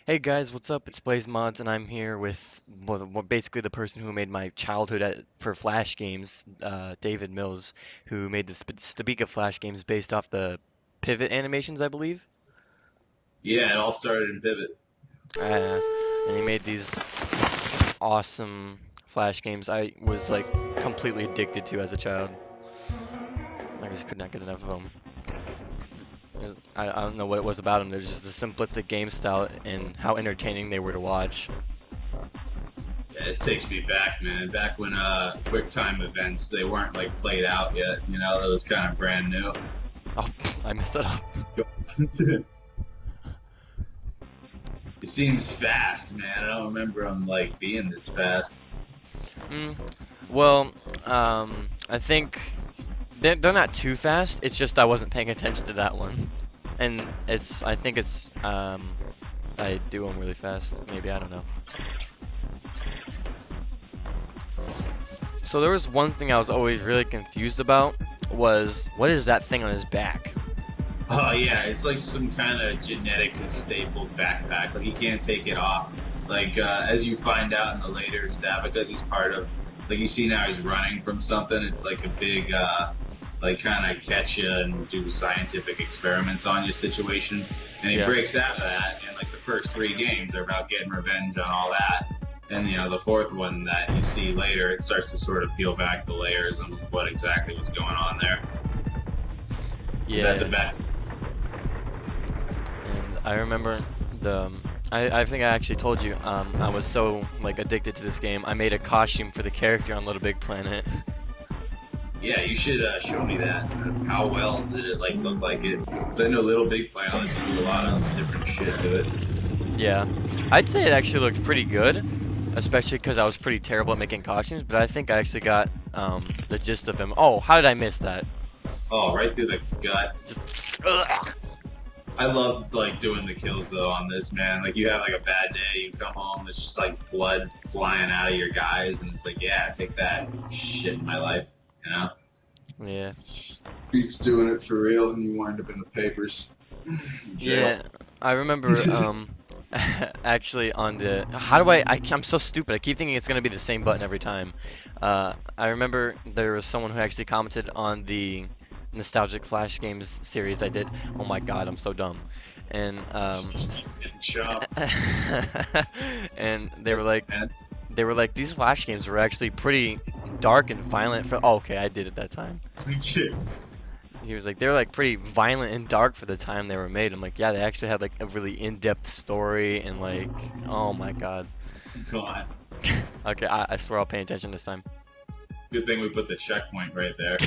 Hey guys, what's up? It's Blaze Mods, and I'm here with basically the person who made my childhood for Flash games, David Mills, who made the Stabika Flash games based off the pivot animations, I believe. Yeah, it all started in Pivot. Uh, and he made these awesome Flash games I was like completely addicted to as a child. I just could not get enough of them. I don't know what it was about them. They're just the simplistic game style and how entertaining they were to watch. Yeah, this takes me back, man. Back when QuickTime events they weren't like played out yet. That was kind of brand new. Oh, I messed that up. It seems fast, man. I don't remember them like being this fast. Mm, well, I think they're not too fast. It's just I wasn't paying attention to that one, and I think I do them really fast. Maybe I don't know. So there was one thing I was always really confused about was what is that thing on his back? Oh yeah, it's like some kind of genetically stapled backpack. Like he can't take it off. Like as you find out in the later Stabicas, he's part of. Like you see now, he's running from something. It's like a big, like kind of catch you and do scientific experiments on you situation. And he Yeah. breaks out of that. And like the first three games are about getting revenge on all that. And the fourth one that you see later, it starts to sort of peel back the layers on what exactly was going on there. That's a Yeah. bad. And I remember the I think I actually told you I was so like addicted to this game. I made a costume for the character on Little Big Planet. Yeah, you should show me that. How well did it like look like it? Because I know Little Big Planet lets you do a lot of different shit to it. Yeah, I'd say it actually looked pretty good, especially because I was pretty terrible at making costumes, but I think I actually got the gist of him. Oh, how did I miss that? Oh, right through the gut. Just ugh. I love like doing the kills though on this man. Like you have like a bad day, you come home, it's just like blood flying out of your guys, and it's like, yeah, take that shit in my life. You know, Yeah. beats doing it for real, and you wind up in the papers, in jail. Yeah, I remember actually on the I'm so stupid. I keep thinking it's gonna be the same button every time. I remember there was someone who actually commented on the nostalgic Flash games series I did. Oh my God, I'm so dumb. And Getting chopped. and That's bad. they were like these Flash games were actually pretty dark and violent for. Oh, okay, I did it that time. He was like, they're like pretty violent and dark for the time they were made. I'm like, yeah, they actually had like a really in-depth story and like, oh my God. Come on. Okay, I swear I'll pay attention this time. It's a good thing we put the checkpoint right there.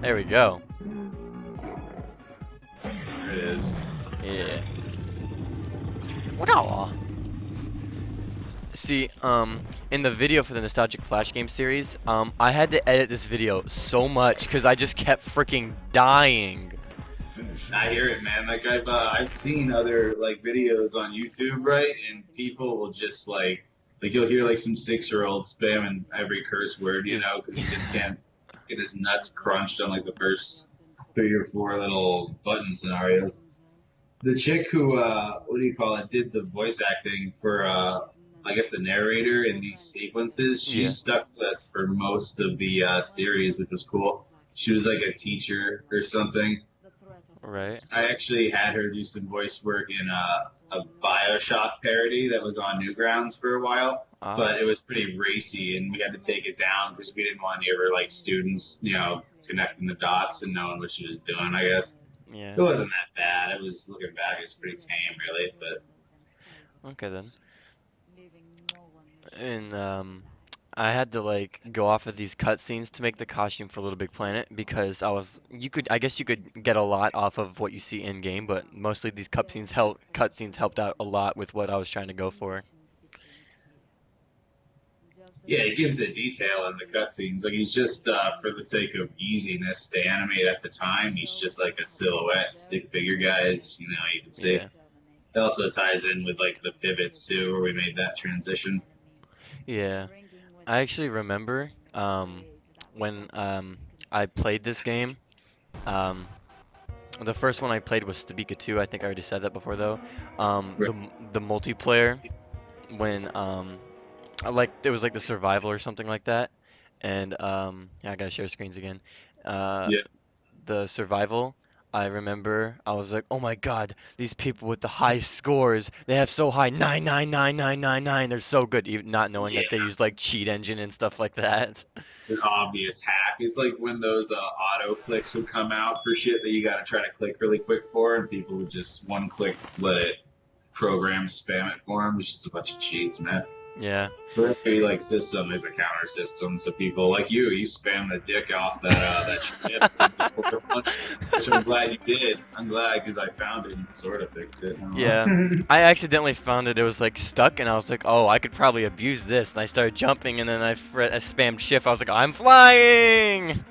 There we go. There it is. Yeah. Wow. See, in the video for the Nostalgic Flash Game series, I had to edit this video so much because I just kept freaking dying. I hear it, man. Like I've seen other like videos on YouTube, right? And people will just like you'll hear like some 6-year-old spamming every curse word, Just, because he just can't get his nuts crunched on like the first 3 or 4 little button scenarios. The chick who what do you call it, did the voice acting for I guess the narrator in these sequences, she yeah, stuck with us for most of the series, which was cool. She was like a teacher or something. right. I actually had her do some voice work in a Bioshock parody that was on Newgrounds for a while, Ah, but it was pretty racy, and we had to take it down because we didn't want any of her like students, connecting the dots and knowing what she was doing. I guess yeah. it wasn't that bad. It was looking back, it was pretty tame, really. But Okay then. And I had to like go off of these cutscenes to make the costume for Little Big Planet because I guess you could get a lot off of what you see in game, but mostly these cutscenes helped out a lot with what I was trying to go for. yeah, it gives the detail in the cutscenes. Like he's just for the sake of easiness to animate at the time, he's just like a silhouette, stick figure guys. You can see. Yeah. It also ties in with like the pivots too, where we made that transition. Yeah. I actually remember when I played this game. Um the first one I played was Stabika 2. I think I already said that before though. Right. The multiplayer when like there was like the survival or something like that, and yeah, I gotta share screens again. Uh, Yeah. the survival. I remember I was like, oh my God, these people with the high scores, they have so high 9999999. They're so good, even not knowing that they Yeah. use like cheat engine and stuff like that. It's an obvious hack. It's like when those auto clicks would come out for shit that you got to try to click really quick for, and people would just one click let it program spam it for them. It's just a bunch of cheats, man. Yeah. For every like system is a counter system, so people like you spam the dick off that shit in the fourth one, which I'm glad you did. I'm glad because I found it and sort of fixed it. Yeah. I accidentally found it was like stuck and I was like, "Oh, I could probably abuse this." And I started jumping and then I spammed shift. I was like, "I'm flying!"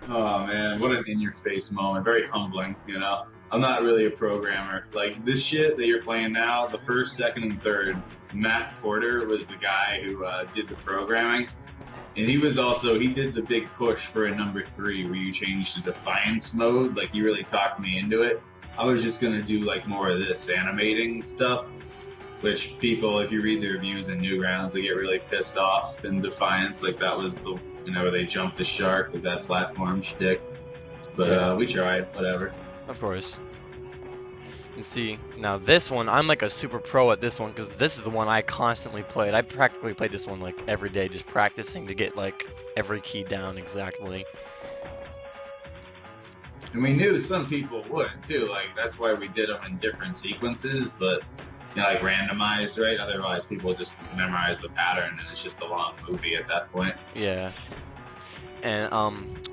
Oh man, what an in-your-face moment. Very humbling, you know. I'm not really a programmer. Like this shit that you're playing now, the first, second, and third. Matt Porter was the guy who did the programming, and he did the big push for a number three where you changed to Defiance mode. Like he really talked me into it. I was just gonna do like more of this animating stuff, which people, if you read the reviews in Newgrounds, they get really pissed off in Defiance. Like that was the, where they jumped the shark with that platform shtick. But Yeah, we tried, whatever. of course. And see, now this one, I'm like a super pro at this one because this is the one I constantly played. I practically played this one like every day, just practicing to get like every key down exactly. And we knew some people would too. Like that's why we did them in different sequences, but like randomized, right? Otherwise, people just memorize the pattern, and it's just a long movie at that point. Yeah. And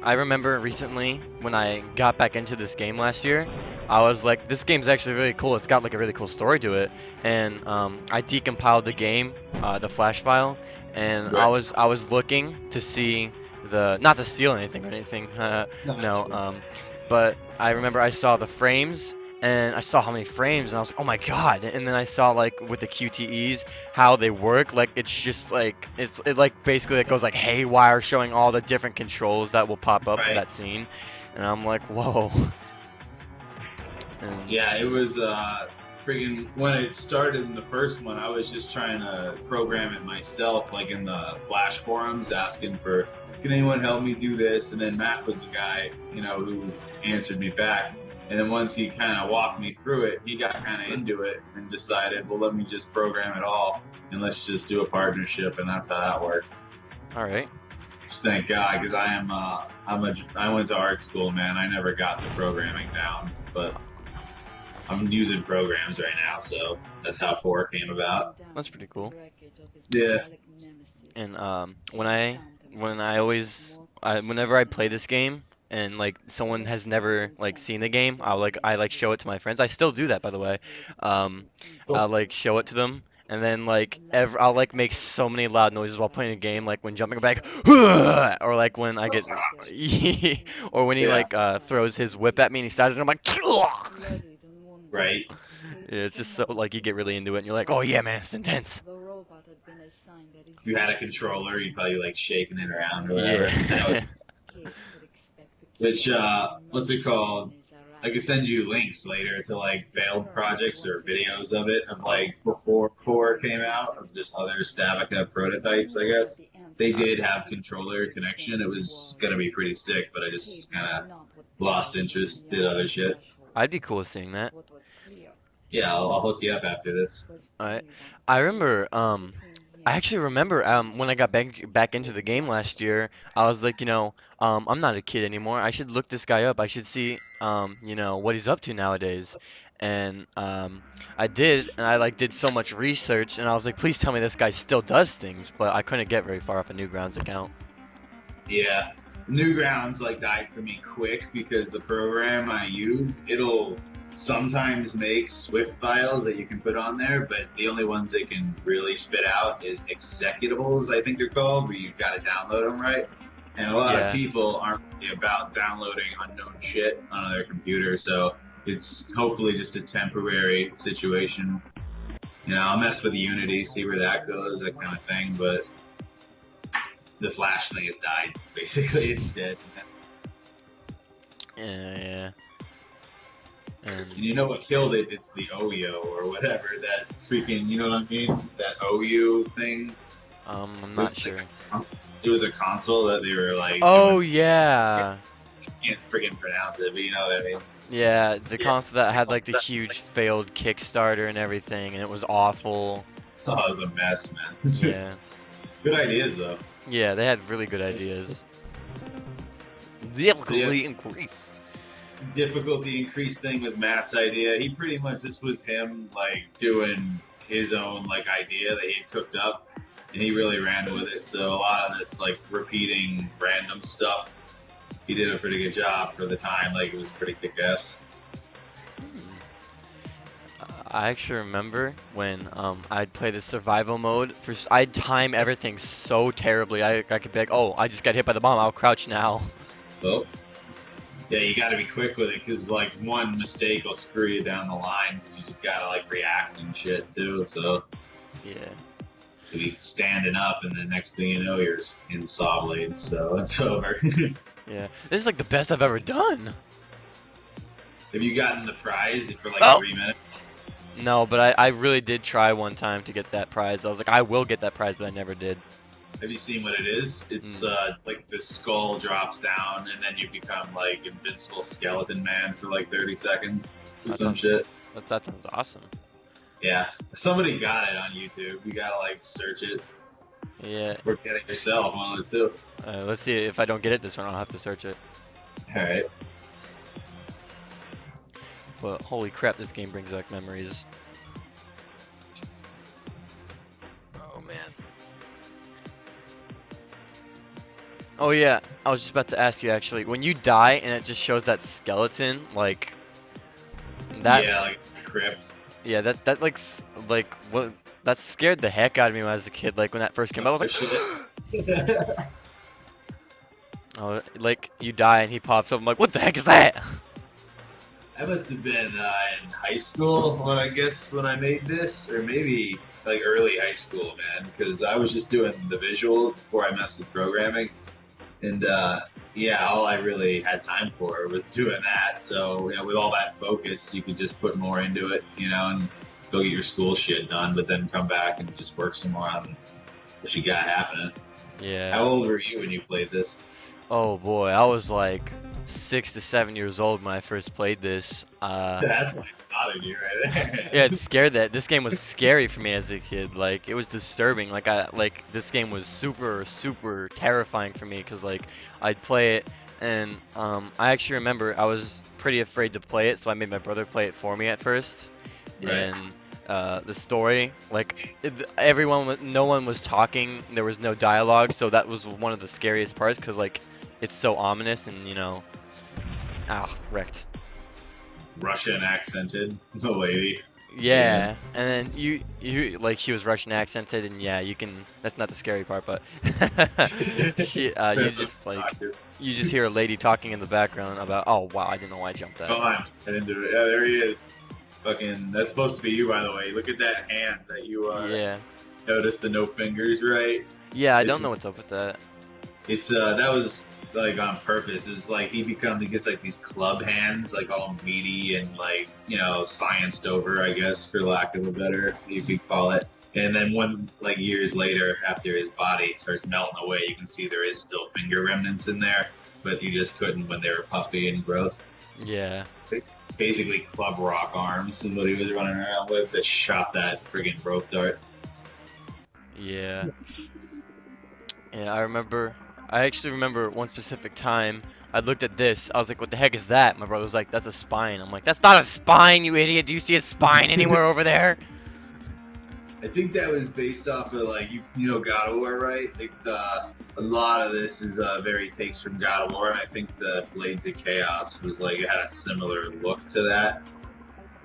I remember recently when I got back into this game last year, I was like, this game's actually really cool. It's got like a really cool story to it. And I decompiled the game, the flash file, and I Right. was I was looking to see the not to steal anything or anything, No, that's no, true. but I remember I saw the frames. And I saw how many frames, and I was like, "Oh my God!" And then I saw like with the QTEs, how they work. Like it's just like it like basically it goes like haywire, showing all the different controls that will pop up in Right. that scene, and I'm like, whoa. And Yeah, it was freaking when it started in the first one, I was just trying to program it myself, like in the Flash forums, asking for, can anyone help me do this? And then Matt was the guy, who answered me back. And then once he kind of walked me through it, he got kind of into it and decided, well, let me just program it all and let's just do a partnership, and that's how that worked. all right, Just thank God, because I went to art school, man. I never got the programming down, but I'm using programs right now, so that's how 4 came about. that's pretty cool. Yeah. And whenever I play this game and like someone has never like seen the game, I like show it to my friends. I still do that by the way. Um, Cool. I'll like show it to them and then like I'll like make so many loud noises while playing a game, like when jumping back, or like when I get, or when he Yeah. like throws his whip at me and he stabs it, and I'm like, Right. yeah, it's just so like you get really into it and you're like, oh yeah, man, it's intense. If you had a controller, you'd probably like shaking it around or whatever. I know Yeah. it's which what's it called? I could send you links later to like failed projects or videos of it of like before 4 came out of just other Stabika prototypes, I guess. They Uh, did have controller connection. It was gonna be pretty sick, but I just kinda lost interest, did other shit. I'd be cool with seeing that. Yeah, I'll hook you up after this. Alright. I remember, I actually remember, when I got back into the game last year, I was like, I'm not a kid anymore. I should look this guy up. I should see, what he's up to nowadays. And I did, and I like did so much research, and I was like, please tell me this guy still does things, but I couldn't get very far off a Newgrounds account. Yeah. Newgrounds like died for me quick because the program I use, it'll sometimes make Swift files that you can put on there, but the only ones they can really spit out is executables, I think they're called, where you've got to download them right. And a lot of Yeah. people aren't really about downloading unknown shit on their computer, so it's hopefully just a temporary situation. I'll mess with Unity, see where that goes, that kind of thing, but the Flash thing has died. Basically, it's dead. Yeah, yeah. And And you know what killed it? It's the Oyo or whatever. That freaking, you know what I mean? That OU thing. I'm It not was like sure. it was a console that they were like doing. Oh yeah. I can't freaking pronounce it, but you know what I mean? Yeah, the Yeah. console that had like the huge failed Kickstarter and everything, and it was awful. Oh, it was a mess, man. Yeah. Good ideas though. Yeah, they had really good It's, ideas. so yeah, Difficulty increase. difficulty increased thing was Matt's idea. He pretty much this was him like doing his own like idea that he had cooked up, and he really ran with it. So a lot of this like repeating random stuff, he did a pretty good job for the time. Like it was pretty kick ass. Hmm. I actually remember when I'd play the survival mode. I'd time everything so terribly. I could be like, oh, I just got hit by the bomb. I'll crouch now. Well, yeah, you got to be quick with it because like one mistake will screw you down the line because you just gotta like react and shit too. So Yeah. you'll be standing up, and the next thing you know, you're in saw blades. So it's over. Yeah. This is like the best I've ever done. Have you gotten the prize for like Oh! 3 minutes? No, but I really did try one time to get that prize. I was like, I will get that prize, but I never did. Have you seen what it is? It's Mm, like the skull drops down, and then you become like invincible skeleton man for like 30 seconds or that some sounds shit. that sounds awesome. Yeah, somebody got it on YouTube. You gotta like search it Yeah. or get it yourself, one of the two. Let's see if I don't get it this one, I'll have to search it. All right. But holy crap, this game brings back memories. Oh man. Oh yeah, I was just about to ask you actually. When you die and it just shows that skeleton, like that, Yeah, like crypt. yeah, that like like what that scared the heck out of me when I was a kid. Like when that first came out, I was Oh like, shit. I oh, like you die and he pops up. I'm like, what the heck is that? must have been in high school when I guess when I made this, or maybe like early high school, man, because I was just doing the visuals before I messed with programming. And yeah, all I really had time for was doing that. So you know, with all that focus, you could just put more into it, you know, and go get your school shit done, but then come back and just work some more on what you got happening. Yeah. How old were you when you played this? Oh boy, I was like 6 to 7 years old when I first played this. That's what bothered you right Yeah, there. it scared that. This game was scary for me as a kid. Like it was disturbing. Like this game was super terrifying for me because like I'd play it and I actually remember I was pretty afraid to play it, so I made my brother play it for me at first. Right. And the story, like no one was talking. There was no dialogue, so that was one of the scariest parts because like it's so ominous and wrecked. Russian accented, the lady. Damn. Yeah, and then you like she was Russian accented, and yeah, you can. That's not the scary part, but you just hear a lady talking in the background about. Oh wow, I didn't know why I jumped that. Come on, get into it. Yeah, there he is. Fucking, that's supposed to be you, by the way. Look at that hand that you Yeah, noticed the no fingers, right? yeah, I It's don't know what's up with that. it's that was like on purpose. It's like he gets like these club hands, like all meaty and like you know scienced over, I guess, for lack of a better you could call it. And then when like years later, after his body starts melting away, you can see there is still finger remnants in there, but you just couldn't when they were puffy and gross. Yeah, Basically, club rock arms is what he was running around with that shot that friggin' rope dart. yeah, yeah. I remember. I actually remember one specific time. I looked at this. I was like, "What the heck is that?" My brother was like, "That's a spine." I'm like, "That's not a spine, you idiot! Do you see a spine anywhere over there?" I think that was based off of like you know God of War, right? Like a lot of this is very takes from God of War, and I think the Blades of Chaos was like it had a similar look to that.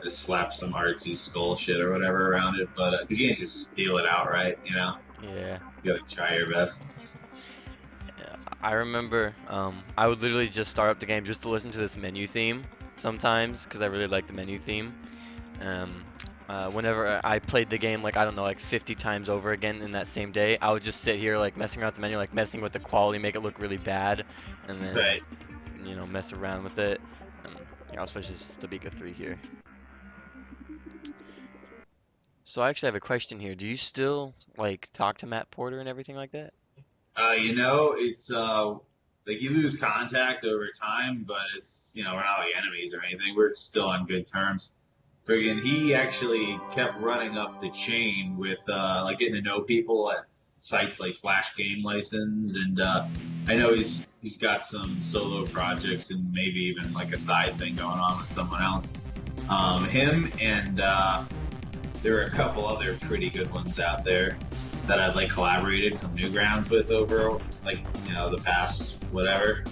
Just slap some artsy skull shit or whatever around it, but because you can't just steal it outright, you know, Yeah. you gotta try your best. Yeah, I remember I would literally just start up the game just to listen to this menu theme sometimes because I really like the menu theme. Um, whenever I played the game, like I don't know, like 50 times over again in that same day, I would just sit here like messing around with the menu, like messing with the quality, make it look really bad, and then Right. mess around with it. Um, I'll switch to Stabika 3 here. So I actually have a question here. Do you still like talk to Matt Porter and everything like that? It's like you lose contact over time, but it's we're not like enemies or anything. We're still on good terms. Friggin' he actually kept running up the chain with like getting to know people at sites like Flash Game License, and I know he's got some solo projects and maybe even like a side thing going on with someone else. Him and there were a couple other pretty good ones out there that I've like collaborated from Newgrounds with over like the past whatever.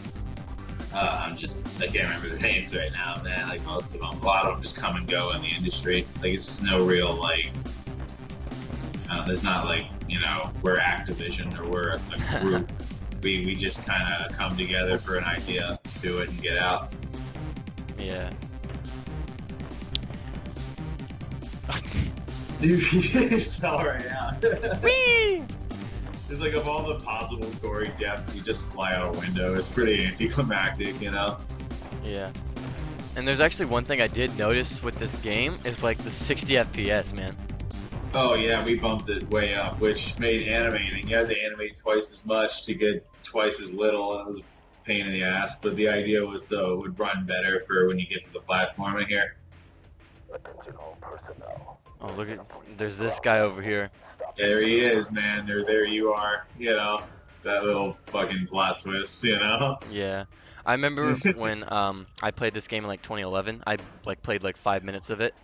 I can't remember the names right now, man. Like most of them, a lot of them just come and go in the industry. Like it's no real like. There's not like we're Activision or we're a group. we just kind of come together for an idea, do it, and get out. Yeah. Dude, he fell right out. Whee! It's like of all the possible gory deaths, you just fly out a window. It's pretty anticlimactic, Yeah. And there's actually one thing I did notice with this game is like the 60 FPS, man. Oh yeah, we bumped it way up, which made animating. You had to animate twice as much to get twice as little, and it was a pain in the ass. But the idea was so it would run better for when you get to the platforming here. Oh, look at, there's this guy over here. There he is, man. There you are. That little fucking plot twist. Yeah. I remember when I played this game in like 2011. I like played like 5 minutes of it,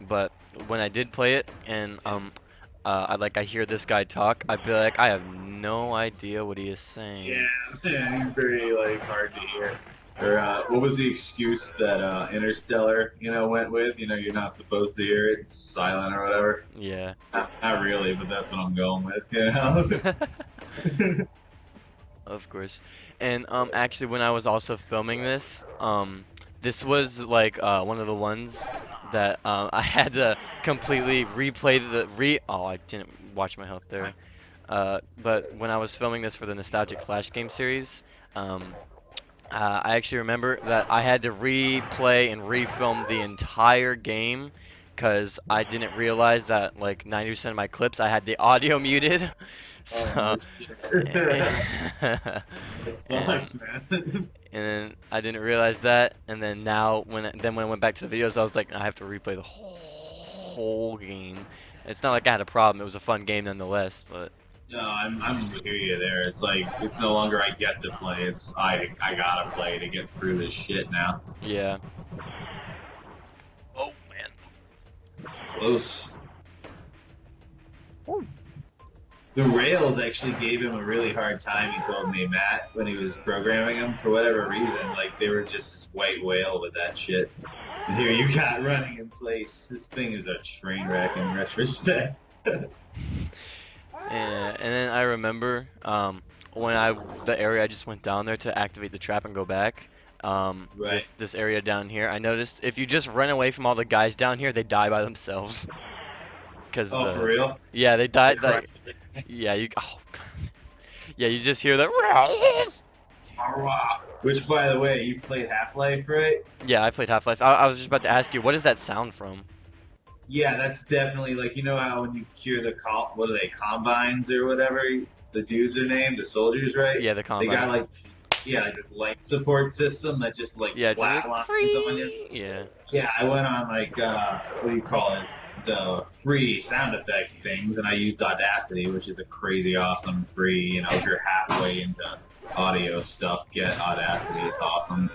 but when I did play it and I hear this guy talk, I'd be like, I have no idea what he is saying. Yeah, man, he's very like hard to hear. Or what was the excuse that Interstellar, went with? You're not supposed to hear it; it's silent or whatever. Yeah. Not really, but that's what I'm going with. Of course. And actually when I was also filming this, this was like one of the ones that I had to completely replay oh, I didn't watch my health there. But when I was filming this for the Nostalgic Flash game series, I actually remember that I had to replay and refilm the entire game because I didn't realize that like 90% of my clips I had the audio muted. So, Oh, it and, sucks, man. and then I didn't realize that, and then now when I went back to the videos, I was like, I have to replay the whole game. It's not like I had a problem; it was a fun game nonetheless. But No, I'm with you there. It's like it's no longer I get to play. It's I gotta play to get through this shit now. yeah. Oh man. Close. The Rails actually gave him a really hard time, he told me, Matt, when he was programming them for whatever reason. Like, they were just this white whale with that shit. And here you got running in place. This thing is a train wreck in retrospect. And then I remember when the area I just went down there to activate the trap and go back. Right. This area down here, I noticed if you just run away from all the guys down here, they die by themselves. Cause Oh, for real? yeah, they died The like crux- yeah you yeah you just hear that. Which, by the way, you've played Half-Life, right? Yeah, I played Half-Life. I was just about to ask you, what is that sound from? Yeah, that's definitely like how when you hear what are they, combines or whatever the dudes are named, the soldiers, right? Yeah, the They got combine. like this light support system that just like Yeah, it's like flatlines on you. free. Yeah. Yeah, I went on like what do you call it? The free sound effect things, and I used Audacity, which is a crazy awesome free. If you're halfway into audio stuff, get Audacity. It's awesome.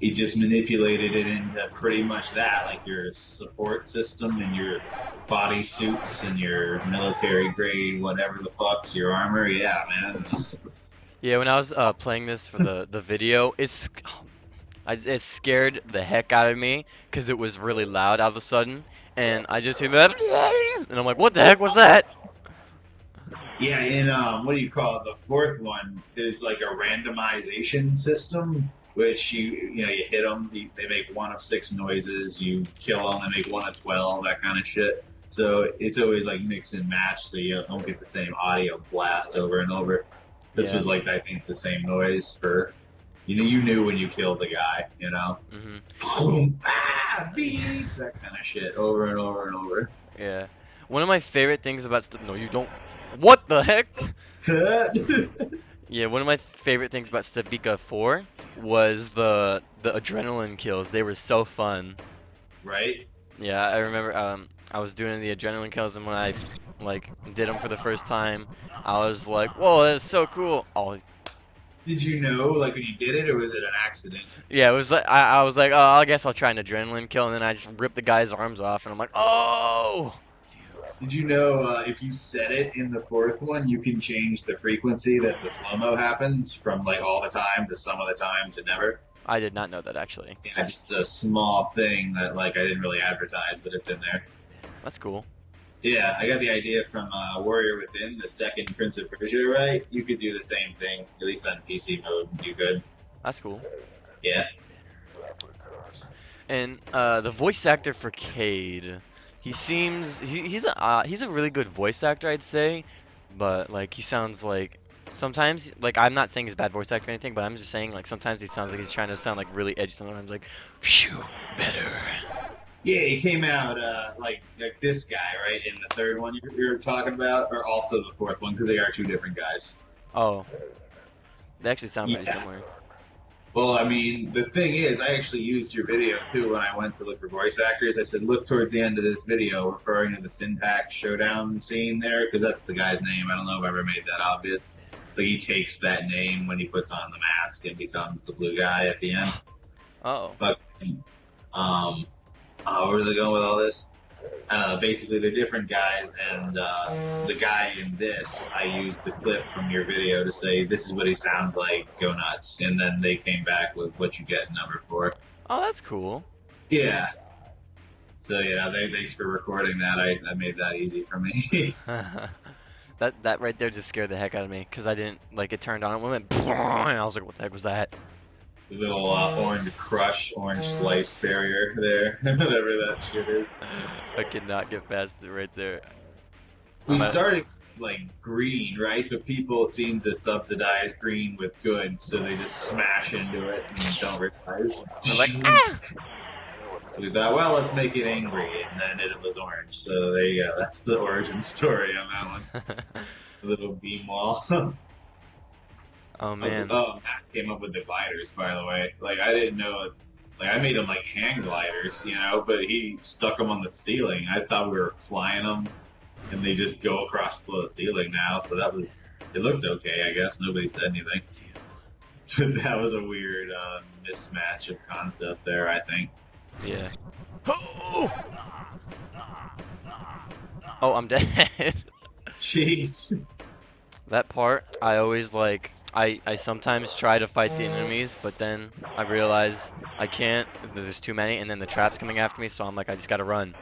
He just manipulated it into pretty much that, like your support system and your body suits and your military grade, whatever the fuck's your armor. Yeah, man. Yeah, when I was playing this for the video, it scared the heck out of me because it was really loud all of a sudden, and I just hear that, and I'm like, what the heck was that? Yeah, in what do you call it? The fourth one, there's like a randomization system, which you hit them, they make one of 6 noises. You kill them, they make one of 12, that kind of shit. So it's always like mix and match, so you don't get the same audio blast over and over. This Yeah. was like I think the same noise for You knew when you killed the guy, you know. Hmm. Boom, ah, beep, that kind of shit over and over and over. Yeah. One of my favorite things about no, you don't. What the heck? Yeah, one of my favorite things about Stabika 4 was the adrenaline kills. They were so fun. Right? Yeah, I remember I was doing the adrenaline kills and when I like did them for the first time, I was like, "Whoa, that's so cool." Oh, Did you know, like, when you did it, or was it an accident? yeah, it was like I was like, "Oh, I guess I'll try an adrenaline kill." And then I just ripped the guy's arms off and I'm like, "Oh!" Did you know if you set it in the fourth one, you can change the frequency that the slow mo happens from like all the time to some of the time to never? I did not know that actually. Yeah, just a small thing that like I didn't really advertise, but it's in there. That's cool. Yeah, I got the idea from Warrior Within, the second Prince of Persia, right? You could do the same thing, at least on PC mode. You could. That's cool. Yeah. And the voice actor for Cade, he's a really good voice actor, I'd say, but like he sounds like sometimes like I'm not saying he's a bad voice actor or anything, but I'm just saying like sometimes he sounds like he's trying to sound like really edgy. Sometimes like, phew, better. Yeah, he came out like this guy, right, in the third one you're talking about, or also the fourth one, because they are two different guys. Oh, they actually sound pretty Yeah. similar. Well, I mean, the thing is, I actually used your video too when I went to look for voice actors. I said, look towards the end of this video, referring to the Syntax showdown scene there, because that's the guy's name. I don't know if I ever made that obvious. Like, he takes that name when he puts on the mask and becomes the blue guy at the end. Oh, But, where was I going with all this? Basically, they're different guys, and the guy in this, I used the clip from your video to say, this is what he sounds like, go nuts. And then they came back with what you get number four. oh, that's cool. Yeah. So, yeah, thanks for recording that. I made that easy for me. That right there just scared the heck out of me because I didn't like it turned on and went and I was like, what the heck was that? Little orange crush, orange slice barrier there, whatever that shit is. I could not get past it right there. We I'm at, started like green, right? But people seem to subsidize green with good, so they just smash into it and don't realize. I'm like, ah! So we thought, well, let's make it angry, and then it was orange. So there you go. That's the origin story on that one. A little beam wall. Oh man. Oh, Matt came up with the gliders, by the way. Like I didn't know. Like I made them like hang gliders, you know, but he stuck them on the ceiling. I thought we were flying them, and they just go across the ceiling now. So that was. It looked okay, I guess. Nobody said anything. But that was a weird mismatch of concept there, I think. Yeah. Oh, oh I'm dead. Jeez. That part, I always like. I sometimes try to fight the enemies, but then I realize I can't. There's too many, and then the trap's coming after me, so I'm like, I just gotta run.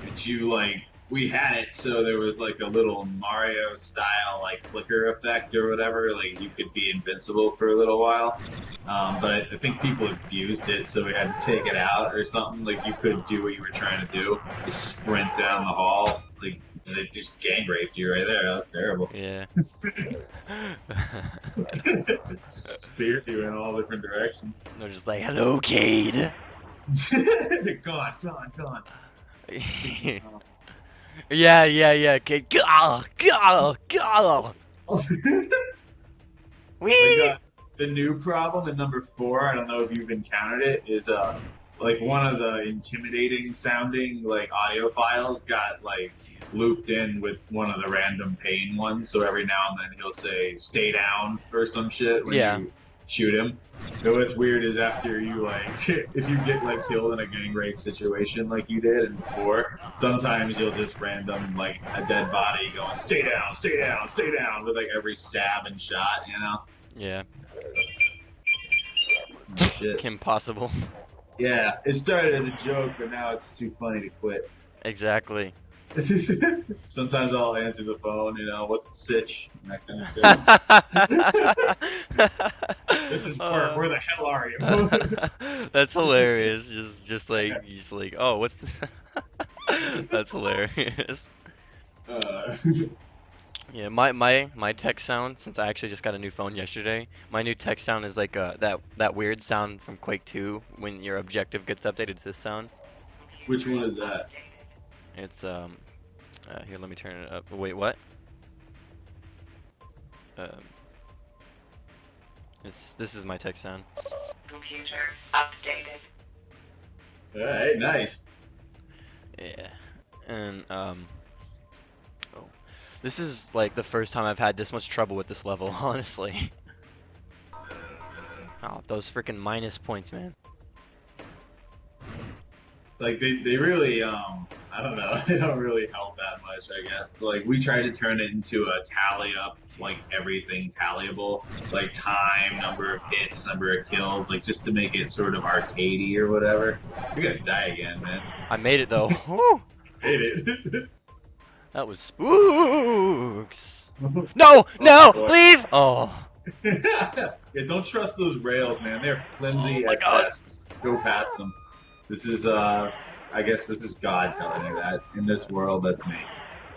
But you like we had it so there was like a little Mario style like flicker effect or whatever. Like you could be invincible for a little while. But I think people abused it, so we had to take it out or something. Like you couldn't do what you were trying to do. Just sprint down the hall. Like it just gang raped you right there. That was terrible. Yeah. Speared you in all different directions. They're just like, hello, Cade. Gone. Yeah, Cade. Go. We Wee. got the new problem in number four. I don't know if you've encountered it. Is like one of the intimidating sounding like audio files got like looped in with one of the random pain ones. So every now and then he'll say "stay down" or some shit when Yeah. you shoot him. So what's weird is after you like, if you get like killed in a gang rape situation like you did in four, sometimes you'll just random like a dead body going "stay down, stay down, stay down" with like every stab and shot, you know. Yeah. Shit. Kim Possible. Yeah, it started as a joke, but now it's too funny to quit. Exactly. Sometimes I'll answer the phone, you know, what's the sitch? And that kind of thing. This is work. Where the hell are you? That's hilarious. Just like, oh, That's hilarious. Uh, Yeah, my text sound, since I actually just got a new phone yesterday, my new text sound is like that weird sound from Quake 2 when your objective gets updated. It's this sound. Which one is that? It's here, let me turn it up. Wait, what? Um, this is my text sound. Computer updated. All right, nice. Yeah, and oh, this is like the first time I've had this much trouble with this level, honestly. Oh, those freaking minus points, man. Like they really I don't know, they don't really help that much, I guess. Like we try to turn it into a tally up, like everything tallyable, like time, number of hits, number of kills, like just to make it sort of arcadey or whatever. You're gonna die again, man. I made it though. Woo! Hate it. That was spooks. No, Oh no, boy. please. Oh, Yeah, don't trust those rails, man. They're oh flimsy my at God. best. Just go past them. This is I guess this is God telling you that. In this world, that's me.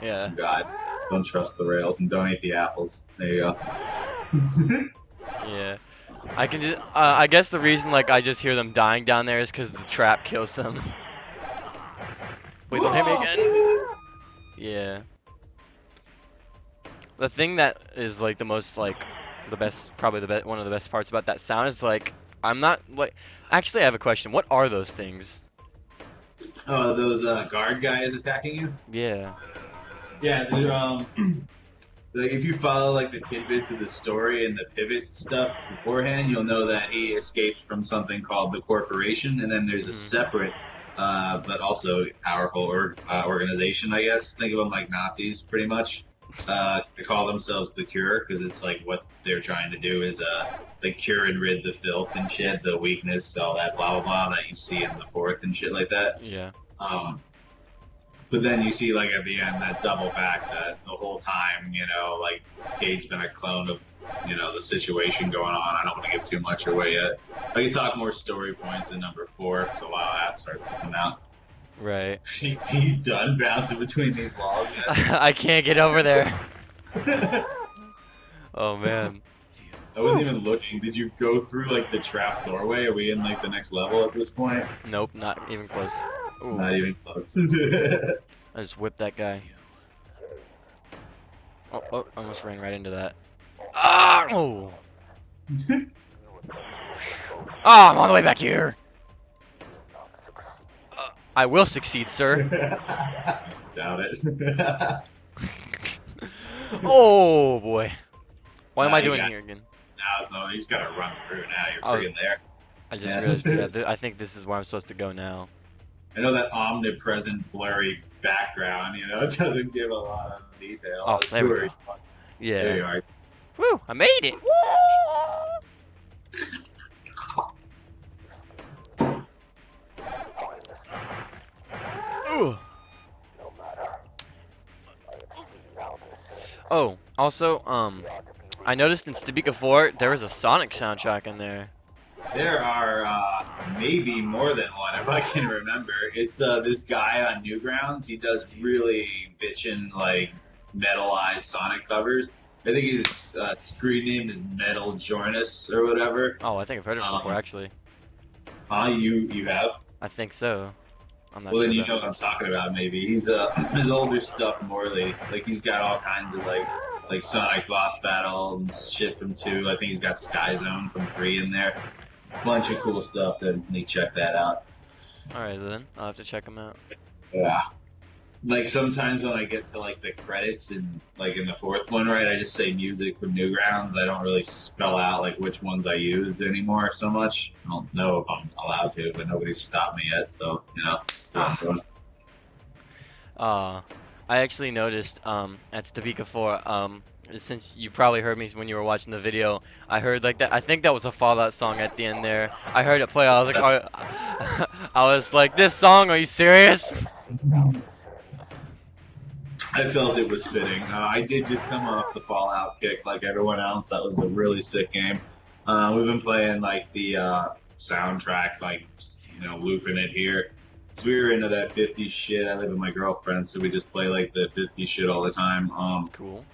Yeah, I'm God. Don't trust the rails and don't eat the apples. There you go. yeah. I can just, I guess the reason like I just hear them dying down there is because the trap kills them. Please don't hit me again. Yeah. The thing that is like the most like the best, probably the best, one of the best parts about that sound is like I'm not like. Actually, I have a question. What are those things? Oh, those guard guys attacking you? Yeah. Yeah, they're like if you follow like the tidbits of the story and the pivot stuff beforehand, you'll know that he escapes from something called the Corporation, and then there's a Mhm. separate, but also powerful organization. I guess think of them like Nazis, pretty much. They call themselves the Cure because it's like what they're trying to do is like cure and rid the filth and shit, the weakness, all that blah blah blah that you see in the fourth and shit like that. Yeah. Um, but then you see, like, at the end, that double back that the whole time, like, Cade's been a clone of, the situation going on. I don't want to give too much away yet. I can talk more story points in number 4, so while that starts to come out. Right. He done bouncing between these walls I can't get over there. yet? Oh man. I wasn't even looking. Did you go through, like, the trap doorway? Are we in, like, the next level at this point? Nope, not even close. Ooh, Not even close. I just whipped that guy. Oh, oh, almost ran right into that. Ah! Oh! Ah, I'm on the way back here. I will succeed, sir. Doubt it. Oh boy. What am Nah, I you doing got here again? Now, so he's got to run through now. You're Oh, freaking there. I just Yeah. realized. Yeah, I think this is where I'm supposed to go now. I know that omnipresent, blurry background, it doesn't give a lot of detail. Oh, It's there we very go. fun. There you Yeah. are. Woo! I made it. Woo! Ooh. Oh, also, I noticed in Stabika 4 there was a Sonic soundtrack in there. There are maybe more than one, if I can remember. It's this guy on Newgrounds. He does really bitchin' like metalized Sonic covers. I think his screen name is Metal Journus or whatever. Oh, I think I've heard of him before, Um, actually. you have? I think so. I'm not Well, then sure you though. know what I'm talking about. Maybe he's his older stuff morely. Like he's got all kinds of like Sonic boss battle and shit from 2. I think he's got Sky Zone from 3 in there. Bunch of cool stuff. Definitely check that out. All right then, I'll have to check him out. Yeah. Like sometimes when I get to like the credits and like in the 4th one, right, I just say music from Newgrounds. I don't really spell out like which ones I used anymore so much. I don't know if I'm allowed to, but nobody's stopped me yet. So that's what I'm doing. I actually noticed at Stabika 4 since you probably heard me when you were watching the video, I heard like that. I think that was a Fallout song at the end there. I heard it play. I was like, That's I was like, this song? Are you serious? I felt it was fitting. I did just come off the Fallout kick like everyone else. That was a really sick game. We've been playing like the soundtrack, like looping it here. So we were into that 50 shit. I live with my girlfriend, so we just play like the 50 shit all the time. Cool.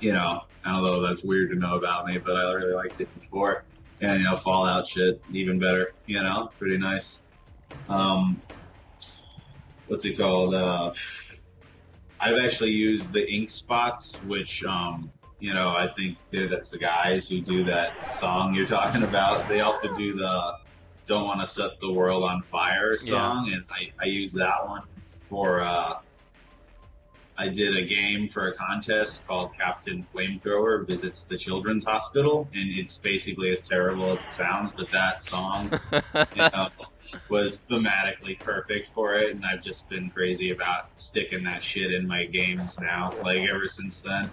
you know, I don't know if that's weird to know about me, but I really liked it before. And, you know, Fallout shit, even better, you know, pretty nice. Um, what's it called? I've actually used the ink spots, which, you know, I think that's the guys who do that song you're talking about. They also do the Don't Want to Set the World on Fire Yeah. song, and I use that one for, I did a game for a contest called Captain Flamethrower Visits the Children's Hospital, and it's basically as terrible as it sounds, but that song, you know, was thematically perfect for it, and I've just been crazy about sticking that shit in my games now, like ever since then.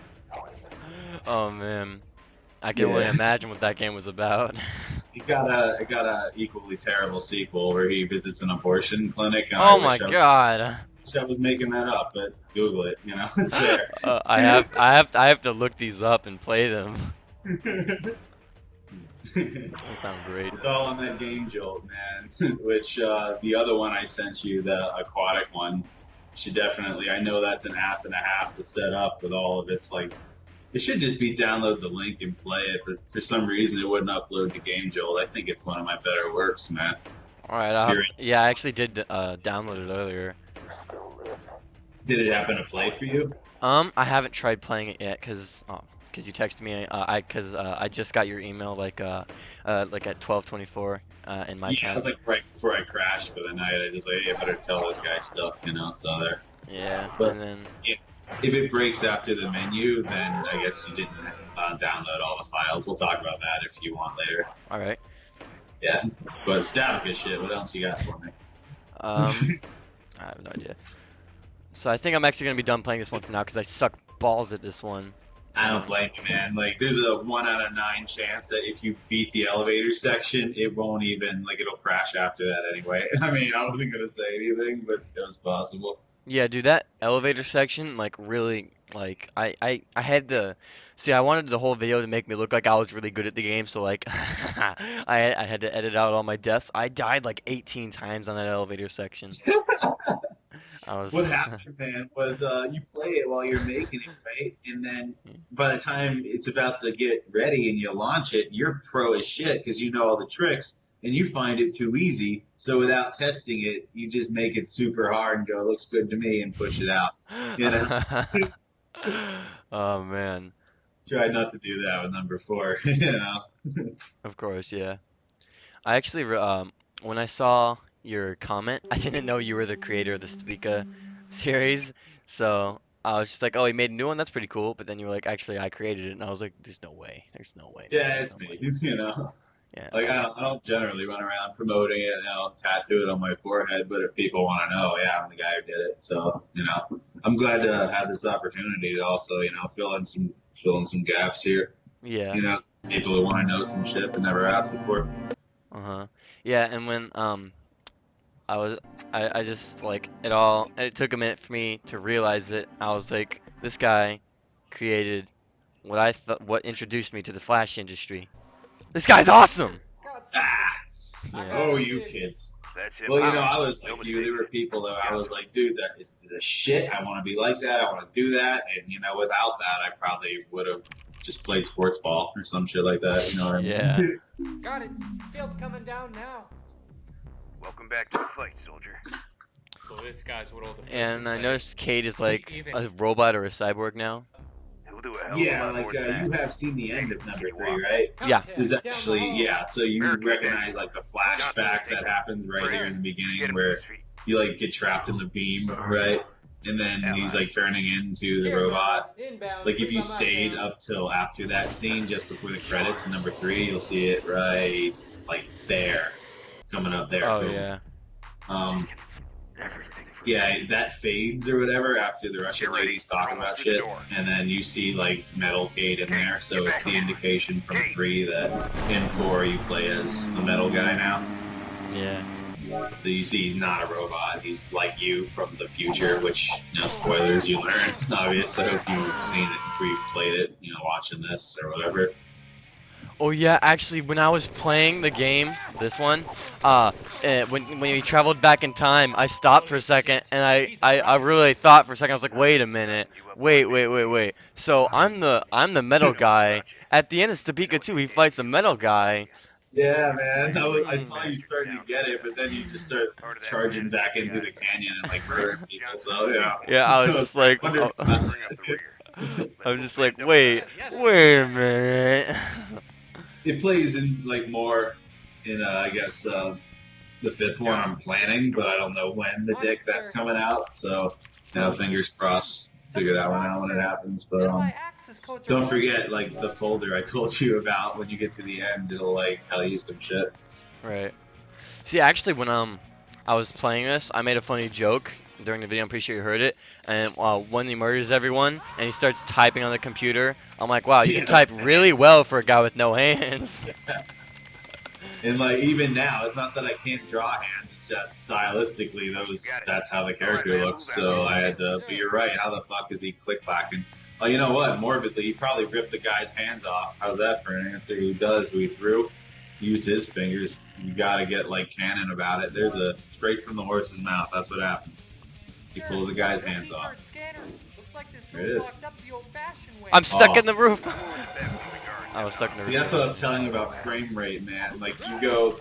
Oh man, I can only Yeah, imagine what that game was about. it got a equally terrible sequel where he visits an abortion clinic, and I Oh my wish god. I was making that up, but Google it, you know, it's there. I have to look these up and play them. They sound great. It's all on that game jolt, man. Which the other one I sent you, the aquatic one, you should definitely. I know that's an ass and a half to set up with all of its like. It should just be download the link and play it, but for some reason it wouldn't upload to Game Jolt. I think it's one of my better works, man. All right, yeah, I actually did download it earlier. Did it happen to play for you? I haven't tried playing it yet cause you texted me cause I just got your email like at 12:24 in my Yeah, it time. was like right before I crashed for the night. I just like, hey, I better tell this guy stuff, you know. So there. Yeah, But and then if it breaks after the menu, then I guess you didn't download all the files. We'll talk about that if you want later. all right. Yeah, but Stabika shit. What else you got for me? I have no idea. So I think I'm actually gonna be done playing this one for now because I suck balls at this one. I don't blame you, man. Like, there's a 1 out of 9 chance that if you beat the elevator section, it won't even like it'll crash after that anyway. I mean, I wasn't gonna say anything, but it was possible. Yeah, dude, that elevator section, like, really, like, I had to, see, I wanted the whole video to make me look like I was really good at the game, so, like, I had to edit out all my deaths. I died, like, 18 times on that elevator section. I was, What happened, man, was you play it while you're making it, right? And then by the time it's about to get ready and you launch it, you're pro as shit because you know all the tricks and you find it too easy. So without testing it, you just make it super hard and go, looks good to me, and push it out. You know? oh, man. Try not to do that with number 4, you know? Of course, yeah. I actually, when I saw your comment, I didn't know you were the creator of the Stabika series, so I was just like, oh, he made a new one, that's pretty cool, but then you were like, actually, I created it, and I was like, there's no way, man, Yeah, there's it's no me, way. you know? Yeah, Like, I don't generally run around promoting it, you know, tattoo it on my forehead, but if people want to know, yeah, I'm the guy who did it. So, you know, I'm glad to have this opportunity to also, you know, fill in some gaps here. yeah, You know, people who want to know some shit but never asked before. uh-huh. Yeah, and when, I was, I just, like, it took a minute for me to realize it. I was like, this guy created what introduced me to the Flash industry. This guy's awesome! Ah, Yeah. oh, you kids. That's him. Well, you know, I was No like you. There mistake. were people that I was like, dude, that is the shit. I want to be like that. I want to do that. And, you know, without that, I probably would have just played sports ball or some shit like that. You know what I mean? Yeah. Got it. Field's coming down now. Welcome back to the fight, soldier. So this guy's what all the And I noticed Kate is like a robot or a cyborg now. He'll do a hell of Yeah, a lot like more than you that. have seen the end of number 3, right? Yeah. There's actually, yeah, so you American recognize like the flashback that happens right here in the Get beginning him to where his feet. you like get trapped in the beam, right? And then he's like turning into the robot. Like if you stayed up till after that scene, just before the credits in number 3, you'll see it right like there, coming up there. Oh Boom. yeah. Um, Everything for yeah, that fades or whatever after the Russian lady's talking about shit, and then you see like Metal Cade in there, so it's the indication from 3 that in 4 you play as the metal guy now. Yeah. So you see he's not a robot, he's like you from the future, which, you know, spoilers you learn, obviously. I hope you've seen it before you've played it, you know, watching this or whatever. Oh yeah, actually, when I was playing the game, this one, when we traveled back in time, I stopped for a second, and I really thought for a second. I was like, wait a minute, wait. So I'm the metal guy. At the end of Stabika 2, he fights the metal guy. Yeah, man. I Hmm. saw you starting to get it, but then you just start charging back into the canyon and like murdering people. So yeah, Yeah, I was just like, wonder oh, if that- Bring up the rear. I'm just like, wait a minute. it plays in like more in I guess the fifth one I'm planning, but I don't know when the dick that's coming out. So fingers crossed. Figure that one out when it happens. But don't forget like the folder I told you about when you get to the end. It'll like tell you some shit. Right. See, actually, when I was playing this, I made a funny joke during the video. I'm pretty sure you heard it. And when he murders everyone and he starts typing on the computer, I'm like, wow, you can type really well for a guy with no hands. And like even now, it's not that I can't draw hands. It's just stylistically, that's how the character looks. So I had to. But you're right. How the fuck is he click clacking? Oh, you know what? Morbidly, he probably ripped the guy's hands off. How's that for an answer? Who does? Who he threw? Use his fingers. You gotta get like canon about it. There's a straight from the horse's mouth. That's what happens. He pulls the guy's hands off. There it is. I'm stuck Oh. in the roof. I was stuck in the See, roof. that's what I was telling you about frame rate, man. Like you go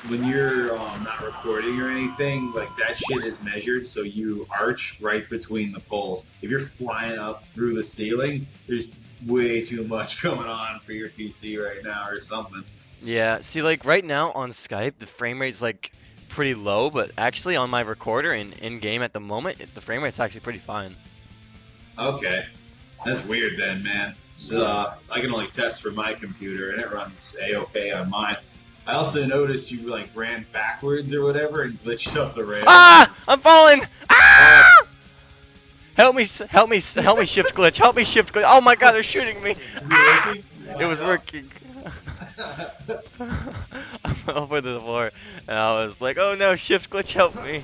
when you're not recording or anything, like that shit is measured, so you arch right between the poles. If you're flying up through the ceiling, there's way too much going on for your PC right now or something. Yeah, see, like right now on Skype, the frame rate's like pretty low, but actually on my recorder and in game at the moment, the frame rate's actually pretty fine. Okay, that's weird then, man. So, I can only test for my computer, and it runs a-okay on mine. I also noticed you like ran backwards or whatever and glitched up the rail. Ah! I'm falling! Ah! Help me, help me, help me shift glitch. Help me shift glitch. Oh my god, they're shooting me. Is it working? It was working. I fell over the floor and I was like, oh no, shift glitch, help me.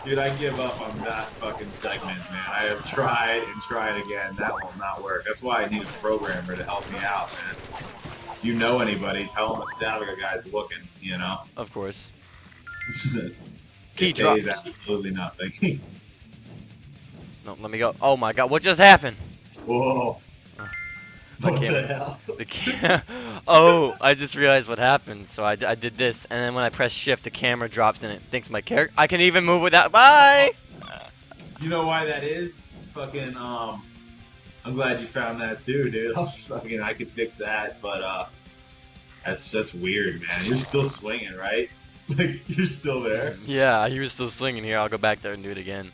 Dude, I give up on that fucking segment, man. I have tried and tried again. That will not work. That's why I need a programmer to help me out, man. You know anybody, tell them the Stabika guy's looking, you know? Of course. Key It pays drops. absolutely nothing. No, let me go. Oh my god, what just happened? Whoa. The What the camera. hell? Oh, I just realized what happened. So I did this, and then when I press shift, the camera drops and it thinks my character. I can even move without. Bye! You know why that is? Fucking, I'm glad you found that too, dude. I could fix that, but, that's weird, man. You're still swinging, right? Like, you're still there? Yeah, you were still swinging here. I'll go back there and do it again.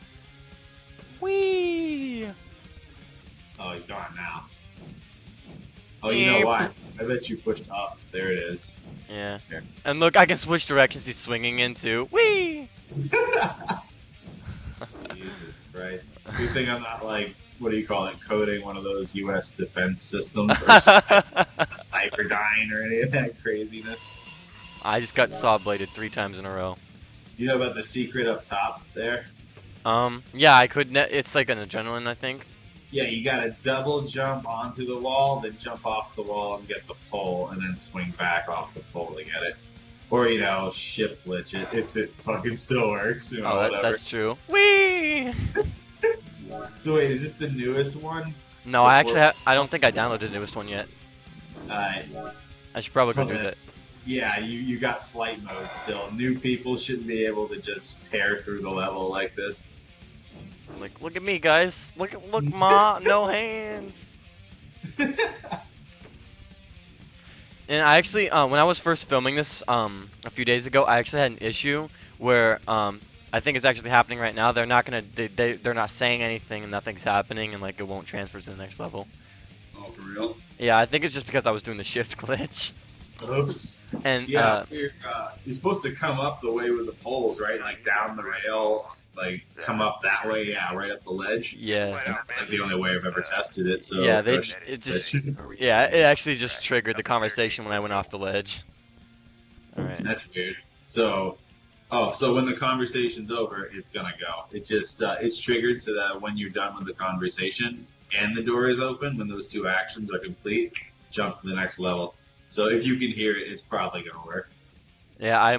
Whee! Oh, he's gone now. Oh, you know why? I bet you pushed up. There it is. Yeah. Here. And look, I can switch directions he's swinging into. Whee! Jesus Christ. Good thing I'm not like, what do you call it, coding one of those U.S. defense systems or Cyberdyne or any of that craziness. I just got saw bladed 3 times in a row. You know about the secret up top there? Yeah, I could. It's like an adrenaline, I think. Yeah, you gotta double jump onto the wall, then jump off the wall and get the pole, and then swing back off the pole to get it. Or, you know, shift glitch it if it fucking still works. You know, Oh, whatever. that's true. Whee! So wait, is this the newest one? No, I actually I don't think I downloaded the newest one yet. I should probably go do Okay. that. Yeah, you got flight mode still. New people shouldn't be able to just tear through the level like this. Like, look at me, guys. Look, ma, no hands. And I actually, when I was first filming this, a few days ago, I actually had an issue where, I think it's actually happening right now. They're not gonna, they're not saying anything and nothing's happening, and like it won't transfer to the next level. Oh, for real? Yeah, I think it's just because I was doing the shift glitch. Oops. And Yeah, you're supposed to come up the way with the poles, right? Like down the rail, like come up that way, yeah, right up the ledge. yeah, And that's like the only way I've ever tested it. So yeah, glitch. yeah, it actually just triggered the conversation when I went off the ledge. All right. That's weird. So, so when the conversation's over, it's gonna go. It just it's triggered so that when you're done with the conversation and the door is open, when those two actions are complete, jump to the next level. So if you can hear it, it's probably gonna work. Yeah,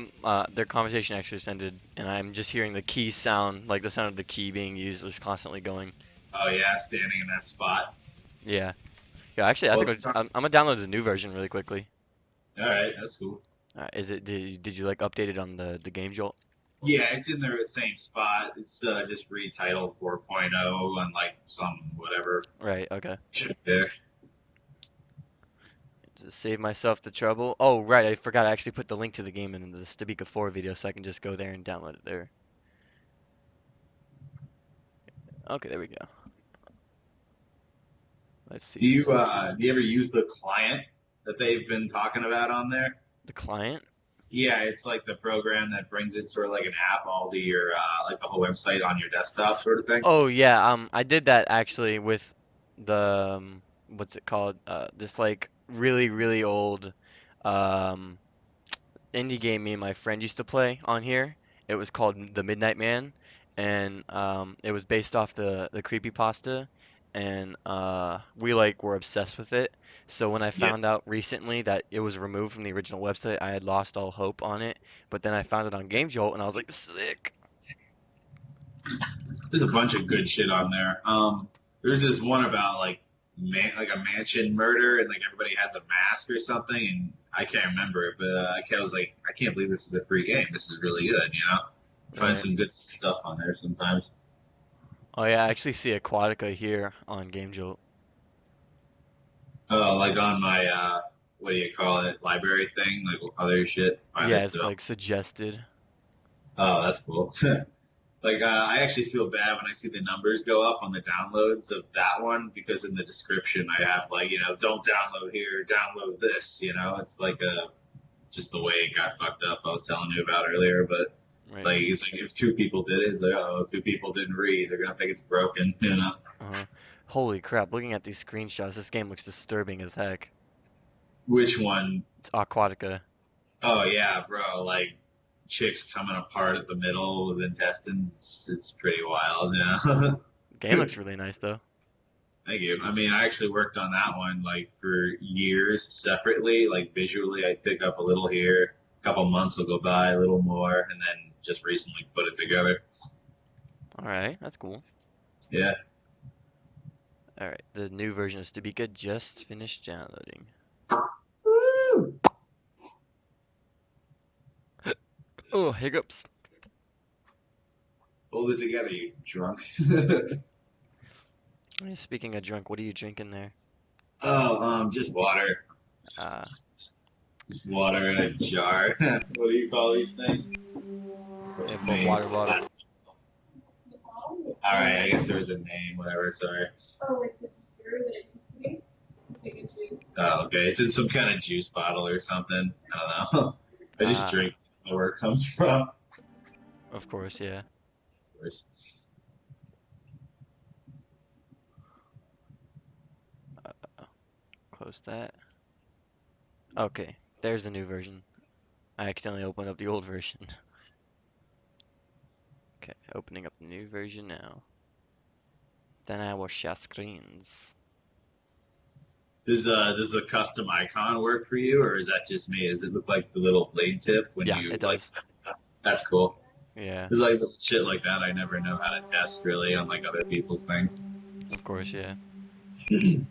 their conversation actually just ended, and I'm just hearing the key sound, like the sound of the key being used was constantly going. Oh yeah, standing in that spot. Yeah. Yeah, actually, I Well, think I'm gonna download the new version really quickly. all right, that's cool. Did you like update it on the Game Jolt? Yeah, it's in the same spot. It's just retitled 4.0 on like some whatever Right, okay. shit there. Just save myself the trouble. Oh, right, I forgot I actually put the link to the game in the Stabika 4 video, so I can just go there and download it there. Okay, there we go. Let's Do see. you ever use the client that they've been talking about on there? The client? Yeah, it's like the program that brings it sort of like an app all to your like the whole website on your desktop sort of thing. Oh yeah, I did that actually with the what's it called? This like really old um indie game me and my friend used to play on here. It was called The Midnight Man, and it was based off the creepypasta, and we like were obsessed with it. So when I Yeah. found out recently that it was removed from the original website, I had lost all hope on it. But then I found it on Game Jolt, and I was like, sick. There's a bunch of good shit on there. There's this one about like a mansion murder and like everybody has a mask or something, and I can't remember it, but I was like, I can't believe this is a free game. This is really good, you know. Find Right. some good stuff on there sometimes. Oh yeah, I actually see Aquatica here on Game Jolt. Like on my what do you call it, library thing, like other shit. I Yeah, listed it's them. like suggested. Oh, that's cool. Like, I actually feel bad when I see the numbers go up on the downloads of that one because in the description I have like, don't download here, download this. It's like just the way it got fucked up. I was telling you about earlier, but Right. like it's like if two people did it, it's like oh, two people didn't read, they're gonna think it's broken. Uh-huh. Holy crap, looking at these screenshots, this game looks disturbing as heck. Which one? It's Aquatica. Oh yeah, bro, like chicks coming apart at the middle with intestines. It's pretty wild, Game looks really nice though. Thank you. I mean, I actually worked on that one like for years separately. Like visually, I'd pick up a little here, a couple months will go by, a little more, and then just recently put it together. Alright, that's cool. Yeah. Alright, the new version of Stabika just finished downloading. Woo! Oh, hiccups. Hold it together, you drunk. Speaking of drunk, what are you drinking there? Oh, just water. Uh, Just water in a jar. What do you call these things? water bottle. All right, I guess there was a name, whatever. Sorry. Oh, like the syrup that it used to be? It's like a juice. Oh, okay. It's in some kind of juice bottle or something. I don't know. I just Ah. drink where it comes from. Of course, yeah. Of course. Close that. Okay, there's the new version. I accidentally opened up the old version. Okay, opening up the new version now. Then I will share screens. Does the custom icon work for you, or is that just me? Does it look like the little blade tip when Yeah, you it like? does. That's cool. Yeah, There's like little shit like that I never know how to test really on like other people's things. of course, yeah. Let's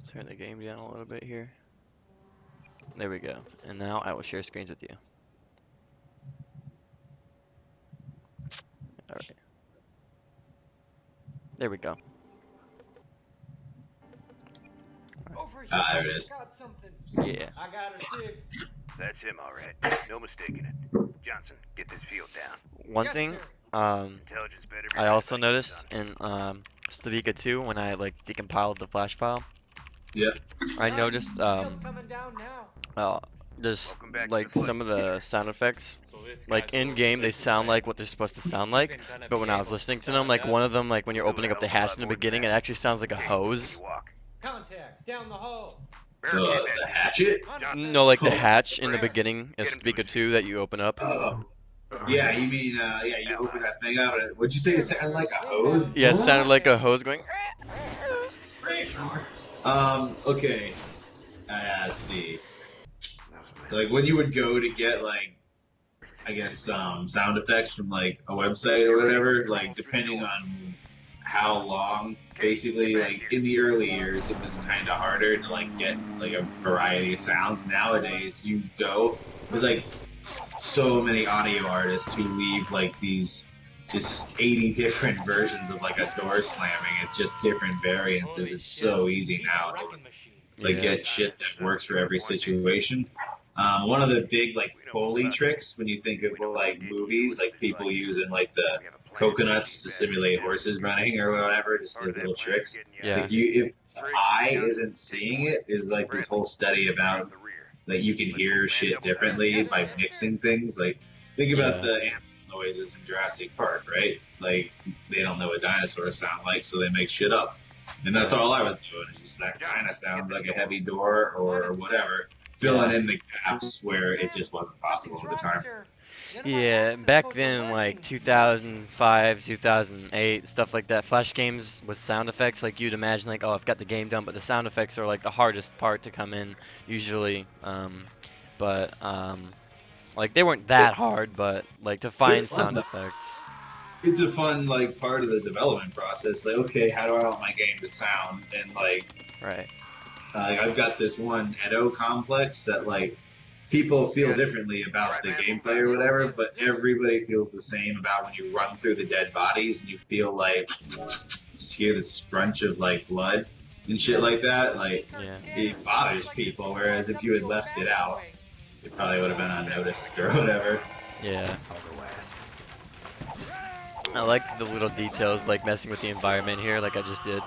turn the game down a little bit here. There we go. And now I will share screens with you. Alright. There we go. Over here. There it is. Got something. Yeah. I got a 6. That's him, all right. No mistaking it. Johnson, get this field down. One Yes, thing, sir. Intelligence better be I right also about you, noticed son. in Stabika 2 when I like decompiled the flash file, Yeah. I noticed Field coming down now. just Welcome back to like the fight, some of the soldier. sound effects, So this like guy's in going game to they listen sound to like me. what they're supposed to sound He's like, even gonna but be when I was able to listening to them, stand like one up. of them, like when you're We'll do a opening up the hell of a hatch in the lot more than beginning, it that. actually sounds like a Okay, hose. you walk. Contacts down the hole. Barricade The that. hatchet. Johnson, No, like the Oh, hatch in the Brad, beginning of get him to Stabika his 2 that you open up. Oh. Yeah, you mean yeah, you open that thing out and what'd you say it sounded like a hose? Yeah, it sounded like a hose going. Okay. let's see. Like when you would go to get like, I guess sound effects from like a website or whatever, like depending on how long, basically like in the early years it was kind of harder to like get like a variety of sounds. Nowadays you go, there's like so many audio artists who leave like these just 80 different versions of like a door slamming. It's just different variances. It's so easy now to like Yeah. get shit that works for every situation. One of the big like Foley tricks when you think of like movies, like people using like the coconuts to simulate horses running or whatever, just as little tricks. Yeah. If the eye isn't seeing it, is like this whole study about that you can hear shit differently by mixing things. Like think about the animal noises in Jurassic Park, right? Like they don't know what dinosaurs sound like, so they make shit up. And that's all I was doing. It's just that kind of sounds like a heavy door or whatever, filling in the gaps where it just wasn't possible at the time. Yeah, back then, like 2005, 2008, stuff like that, flash games with sound effects, like you'd imagine, like, oh, I've got the game done, but the sound effects are like the hardest part to come in, usually. But like they weren't that hard, but like to find sound effects. It's a fun like part of the development process. Like, okay, how do I want my game to sound? And like, Right. I've got this one Edo complex that like people feel differently about the gameplay or whatever, but everybody feels the same about when you run through the dead bodies and you feel like you hear the scrunch of like blood and shit like that. Like it bothers people. Whereas if you had left it out, it probably would have been unnoticed or whatever. Yeah. I like the little details, like messing with the environment here, like I just did.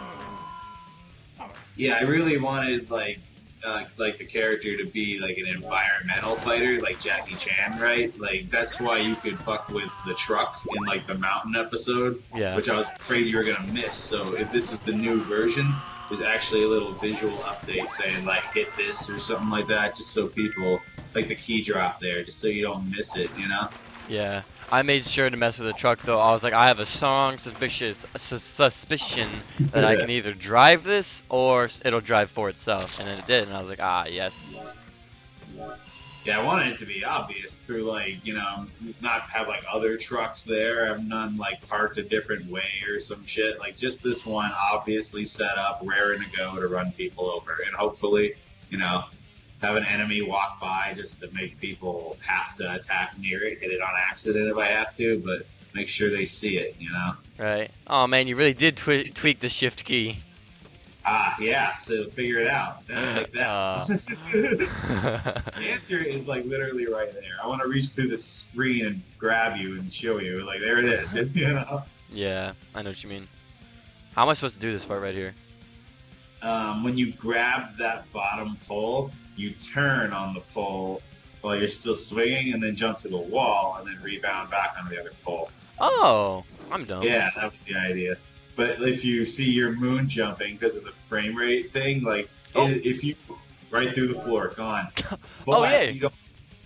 Yeah, I really wanted like the character to be like an environmental fighter, like Jackie Chan, right? Like that's why you could fuck with the truck in like the mountain episode, which I was afraid you were gonna miss. So if this is the new version, there's actually a little visual update saying like hit this or something like that, just so people like the key drop there, just so you don't miss it, you know? Yeah. I made sure to mess with the truck though. I was like, I have a strong suspicion that I can either drive this or it'll drive for itself, and then it did, and I was like, ah, yes. Yeah, I wanted it to be obvious through like, you know, not have like other trucks there, have none like parked a different way or some shit. Like just this one obviously set up, raring to go to run people over, and hopefully, you know, have an enemy walk by just to make people have to attack near it, hit it on accident if I have to, but make sure they see it, you know? Right. Oh man, you really did tweak the shift key. Ah, yeah, so figure it out. Then take that. The answer is like literally right there. I want to reach through the screen and grab you and show you. Like, there it is, you know? Yeah, I know what you mean. How am I supposed to do this part right here? When you grab that bottom pole, you turn on the pole while you're still swinging and then jump to the wall and then rebound back on the other pole. Oh, I'm dumb. Yeah, that was the idea. But if you see your moon jumping because of the frame rate thing, like if you right through the floor, gone. But yeah.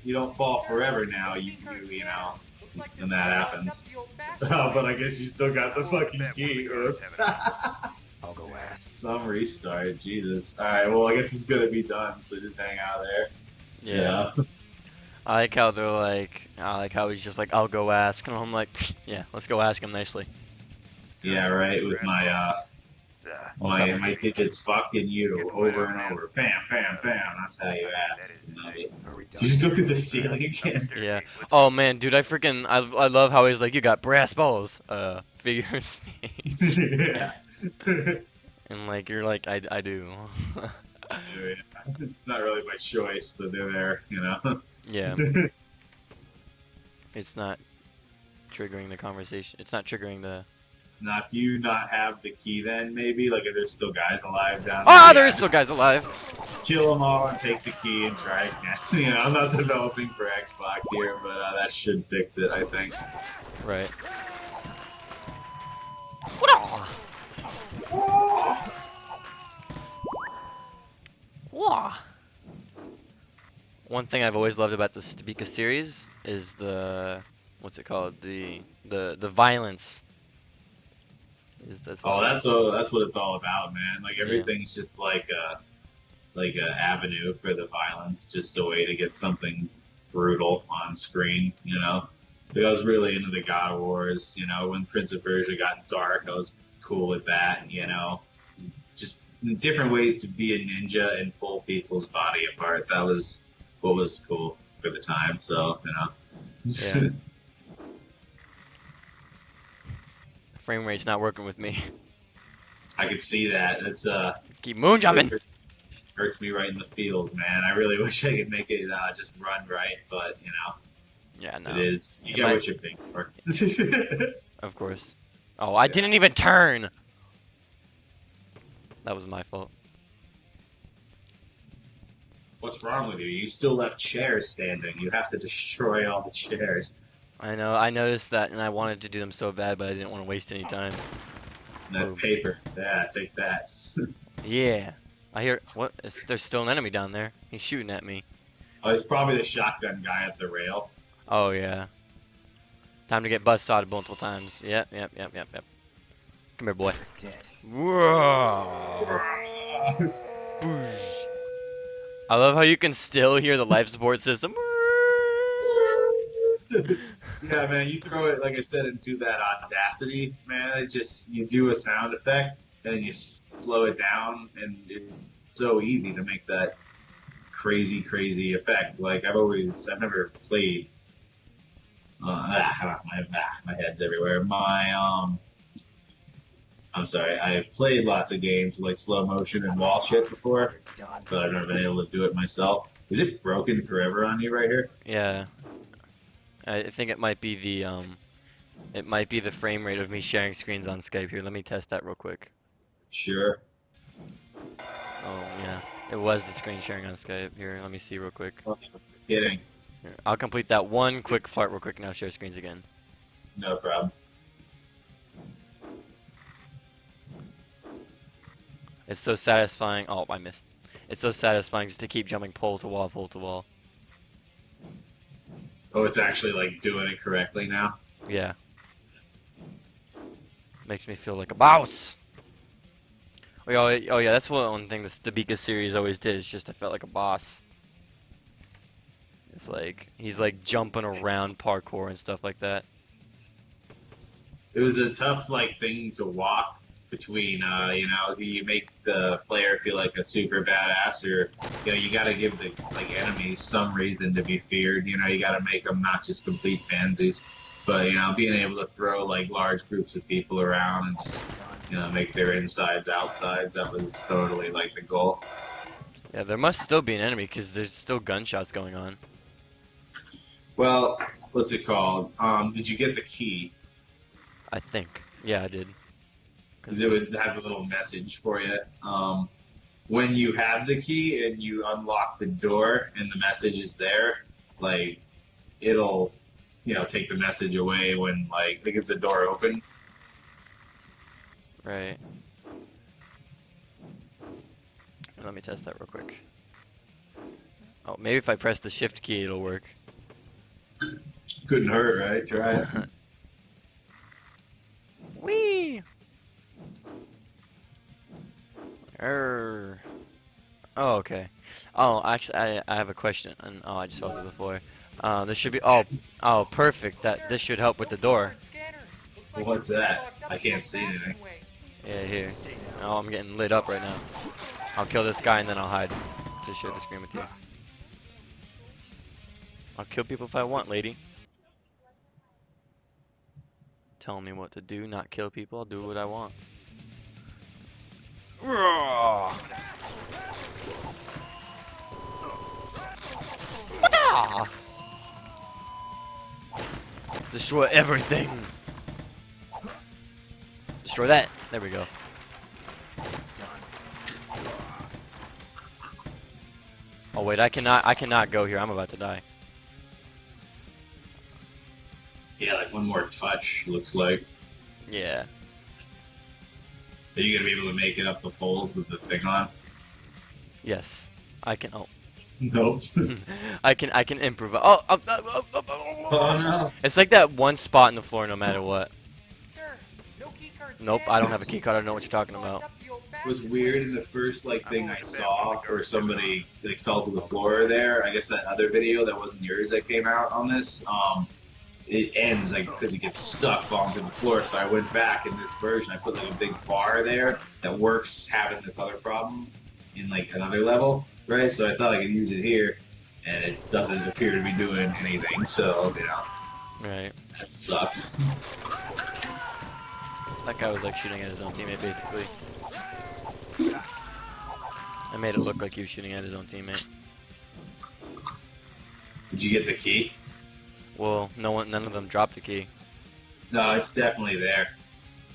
You don't fall forever now. You know, when that happens. Oh, but I guess you still got the fucking key. Oops. I'll go ask. Some restart, Jesus. Alright, well I guess it's gonna be done, so just hang out there. Yeah. I like how they're like, I like how he's just like, I'll go ask, and I'm like, yeah, let's go ask him nicely. Yeah, right, with my my digits fucking you over and over. Bam, bam, bam, that's how you ask. You just go through the ceiling again. Yeah. Oh man, dude, I love how he's like, you got brass balls, figure of speech. Yeah. And like, you're like, I do. It's not really my choice, but they're there, you know? Yeah. It's not triggering the conversation. It's not triggering the... It's not, do you not have the key then, maybe? Like, if there's still guys alive down there? Ah, there is still guys alive! Kill them all and take the key and try again. You know, I'm not developing for Xbox here, but that should fix it, I think. Right. One thing I've always loved about the Stabika series is the, what's it called? The violence. That's what it's all about, man. Like everything's just like like an avenue for the violence, just a way to get something brutal on screen. You know, like, I was really into the God of Wars. You know, when Prince of Persia got dark, I was cool with that. You know, just different ways to be a ninja and pull people's body apart. That was what was cool for the time. So you know. Yeah. Frame rate's not working with me. I could see that. That's Keep moon jumping. hurts me right in the feels, man. I really wish I could make it just run right, but you know, Yeah, no. it is. You It get might- what you pay for. Of course. Oh, I didn't even turn. That was my fault. What's wrong with you? You still left chairs standing. You have to destroy all the chairs. I know. I noticed that, and I wanted to do them so bad, but I didn't want to waste any time. That Boom. paper. Yeah, take that. Yeah. I hear. What? There's still an enemy down there. He's shooting at me. Oh, it's probably the shotgun guy at the rail. Oh yeah. Time to get buzzsawed multiple times. Yep. Come here, boy. Whoa. Boosh. I love how you can still hear the life support system. Yeah, man, you throw it, like I said, into that Audacity, man, it just, you do a sound effect, and then you slow it down, and it's so easy to make that crazy, crazy effect. Like, I've never played, my head's everywhere. I'm sorry, I've played lots of games with, like, slow motion and wall shit before, but I've never been able to do it myself. Is it broken forever on you right here? Yeah. I think it might be the frame rate of me sharing screens on Skype here. Let me test that real quick. Sure. Oh yeah, it was the screen sharing on Skype. Here, let me see real quick. Kidding. Here, I'll complete that one quick part real quick and I'll share screens again. No problem. It's so satisfying. Oh, I missed. It's so satisfying just to keep jumping pole to wall, pole to wall. Oh, it's actually like doing it correctly now. Yeah. Makes me feel like a boss. Oh yeah, that's one thing the Stabika series always did. It's just I felt like a boss. It's like he's like jumping around parkour and stuff like that. It was a tough like thing to walk between. You know, do you make the player feel like a super badass, or you know, you got to give the like enemies some reason to be feared. You know, you got to make them not just complete pansies, but you know, being able to throw like large groups of people around and just you know make their insides outsides. That was totally like the goal. Yeah, there must still be an enemy because there's still gunshots going on. Well, what's it called? Did you get the key? I think. Yeah, I did. Because it would have a little message for you. When you have the key and you unlock the door and the message is there, like it'll, you know, take the message away when like is the door open. Right. Let me test that real quick. Oh, maybe if I press the shift key, it'll work. Couldn't hurt, right? Try it. Whee! Oh, okay. Oh, actually, I have a question. And oh, I just saw it before. This should be. Oh, perfect. This should help with the door. What's that? I can't see anything. Yeah, here. Oh, I'm getting lit up right now. I'll kill this guy and then I'll hide to share the screen with you. I'll kill people if I want, lady. Telling me what to do, not kill people. I'll do what I want. Destroy everything. Destroy that. There we go. Oh wait, I cannot go here. I'm about to die. Yeah, like one more touch looks like. Yeah. Are you gonna be able to make it up the poles with the thing on? Yes. I can. Oh. Nope. I can improvise. Oh no. It's like that one spot in the floor, no matter what. Sir, no key cards Nope, yet. I don't have a key card. I don't know what you're talking about. Locked up the old was weird in the first like thing I saw where somebody like fell to the floor there. I guess that other video that wasn't yours that came out on this. It ends like because he gets stuck falling to the floor. So I went back in this version. I put like a big bar there that works having this other problem in like another level, right? So I thought I could use it here, and it doesn't appear to be doing anything. So Right. that sucks. That guy was like shooting at his own teammate, basically. I made it look like he was shooting at his own teammate. Did you get the key? Well, none of them dropped the key. No, it's definitely there.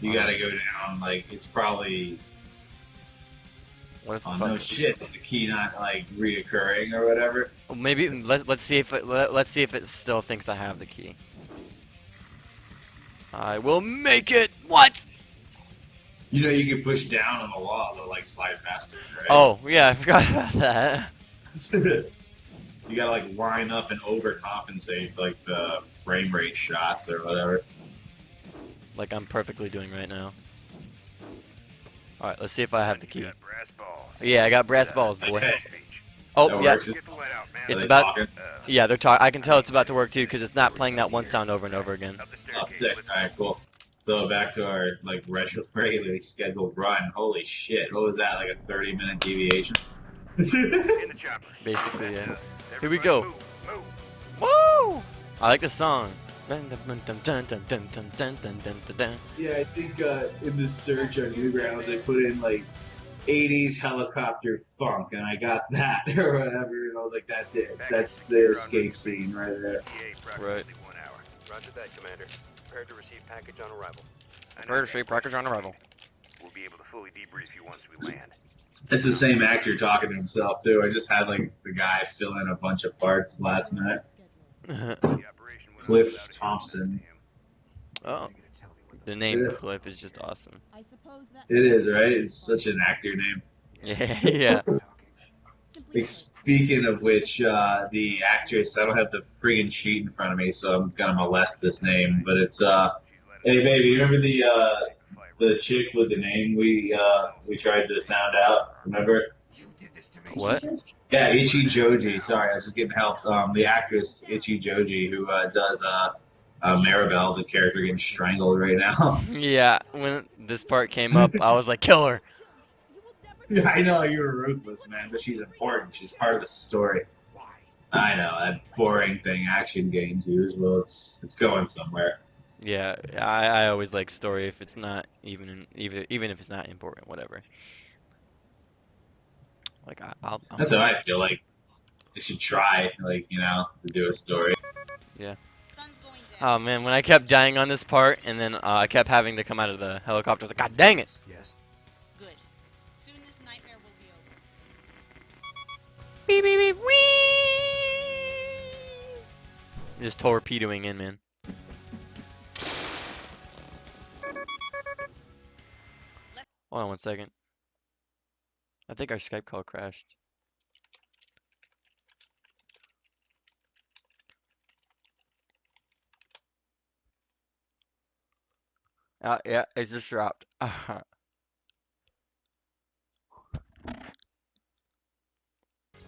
You gotta go down. Like it's probably. What if Oh no shit! Did the key not like reoccurring or whatever? Well, maybe let's see if let's see if it still thinks I have the key. I will make it. What? You know you can push down on the wall to like slide faster, right? Oh yeah, I forgot about that. You gotta like line up and overcompensate like the frame rate shots or whatever. Like I'm perfectly doing right now. All right, let's see if I have the key. Yeah, I got brass balls, boy. Okay. Oh That yeah, works. it's Are they about. talking? Yeah, they're talking. I can tell it's about to work too because it's not playing that one sound over and over again. Oh, sick. Alright, cool. So back to our like regularly scheduled run. Holy shit! What was that? Like a 30-minute deviation? In the chopper. Basically, yeah. Here Everybody we go. Move, move. Woo! I like this song. Yeah, I think in the search on Newgrounds I put in like 80s helicopter funk, and I got that or whatever, and I was like, that's it. That's the escape scene right there. ETA Right. approximately 1 hour. Roger that, Commander. Prepare to receive package on arrival. Prepare to receive package on arrival. We'll be able to fully debrief you once we land. It's the same actor talking to himself too. I just had like the guy fill in a bunch of parts last minute. The operation went Cliff without a hitch Thompson. to him. Oh, the name Cliff is just awesome. It is, right? It's such an actor name. Yeah, yeah. Like, speaking of which, the actress, I don't have the friggin' sheet in front of me, so I'm gonna molest this name, but it's, hey baby, you remember the chick with the name we tried to sound out, remember? What? Yeah, Ichi Joji, sorry, I was just getting help. The actress, Ichi Joji, who, does, Maribel, the character getting strangled right now. Yeah, when this part came up, I was like, kill her. Yeah, I know you were ruthless, man, but she's important. She's part of the story. I know that boring thing action games use. Well, it's going somewhere. Yeah, I always like story if it's not even if it's not important, whatever. Like I'm That's how I feel. Like they should try, like to do a story. Yeah. Oh man, when I kept dying on this part, and then I kept having to come out of the helicopter, I was like, God dang it! Yes. Good. Soon this nightmare will be over. Beep beep beep wee! Just torpedoing in, man. Hold on one second. I think our Skype call crashed. Yeah, it just dropped.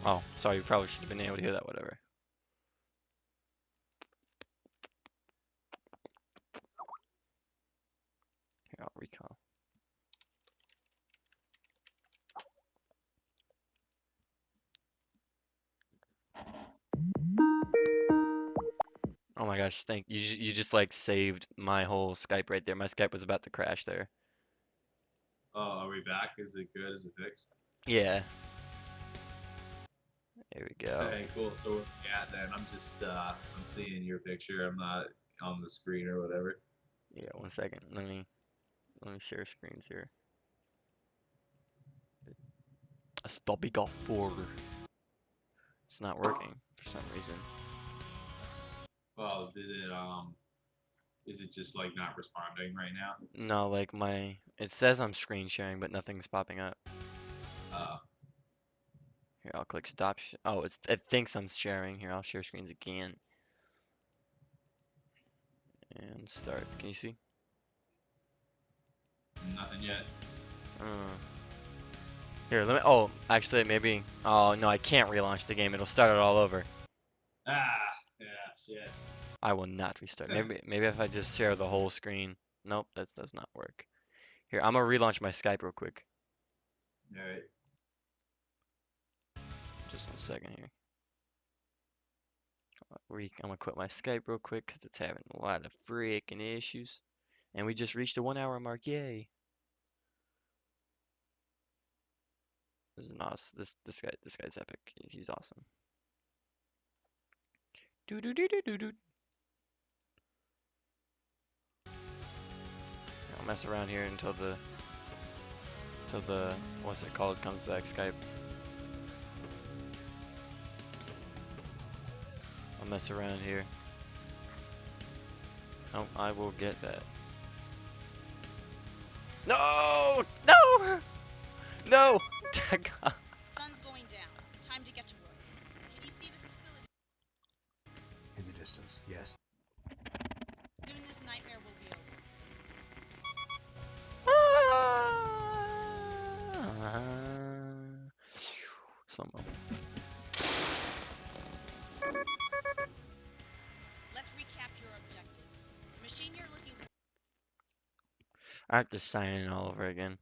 Oh, sorry, you probably should have been able to hear that, whatever. Here, I'll recall. Oh my gosh, thank you. You just like saved my whole Skype right there. My Skype was about to crash there. Oh, are we back? Is it good? Is it fixed? Yeah. There we go. Okay, cool. So yeah, then I'm just I'm seeing your picture. I'm not on the screen or whatever. Yeah, one second. Let me share screens here. Stabika 4. It's not working for some reason. Oh, is it just like not responding right now? No, like it says I'm screen sharing, but nothing's popping up. Here, I'll click stop. Oh, it thinks I'm sharing. Here, I'll share screens again. And start. Can you see? Nothing yet. Here, let me. Oh, actually, maybe. Oh no, I can't relaunch the game. It'll start it all over. Ah, yeah, shit. I will not restart. Maybe if I just share the whole screen. Nope, that does not work. Here, I'm gonna relaunch my Skype real quick. All right. Just 1 second here. I'm gonna quit my Skype real quick because it's having a lot of freaking issues. And we just reached the 1 hour mark. Yay! This is an awesome. This guy's epic. He's awesome. Do do do do do do. I'll mess around here until the what's it called comes back. Skype. I'll mess around here. Oh, I will get that. No! No! No! Sun's going down. Time to get to work. Can you see the facility? In the distance, yes. Soon this nightmare will be over. Someone. Let's recap your objective. The machine you're looking for. I have to sign in all over again.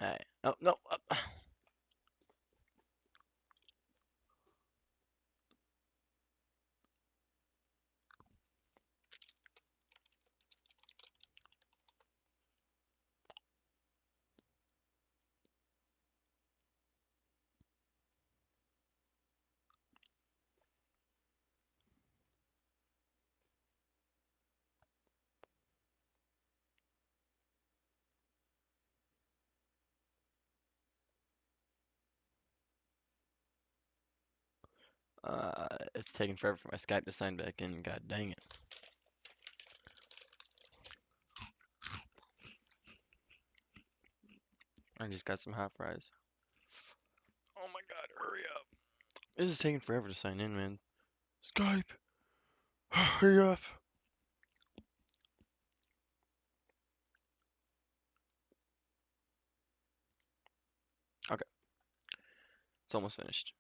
Alright. Oh, no. It's taking forever for my Skype to sign back in. God dang it. I just got some hot fries. Oh my god, hurry up. This is taking forever to sign in, man. Skype! Hurry up! Okay, it's almost finished.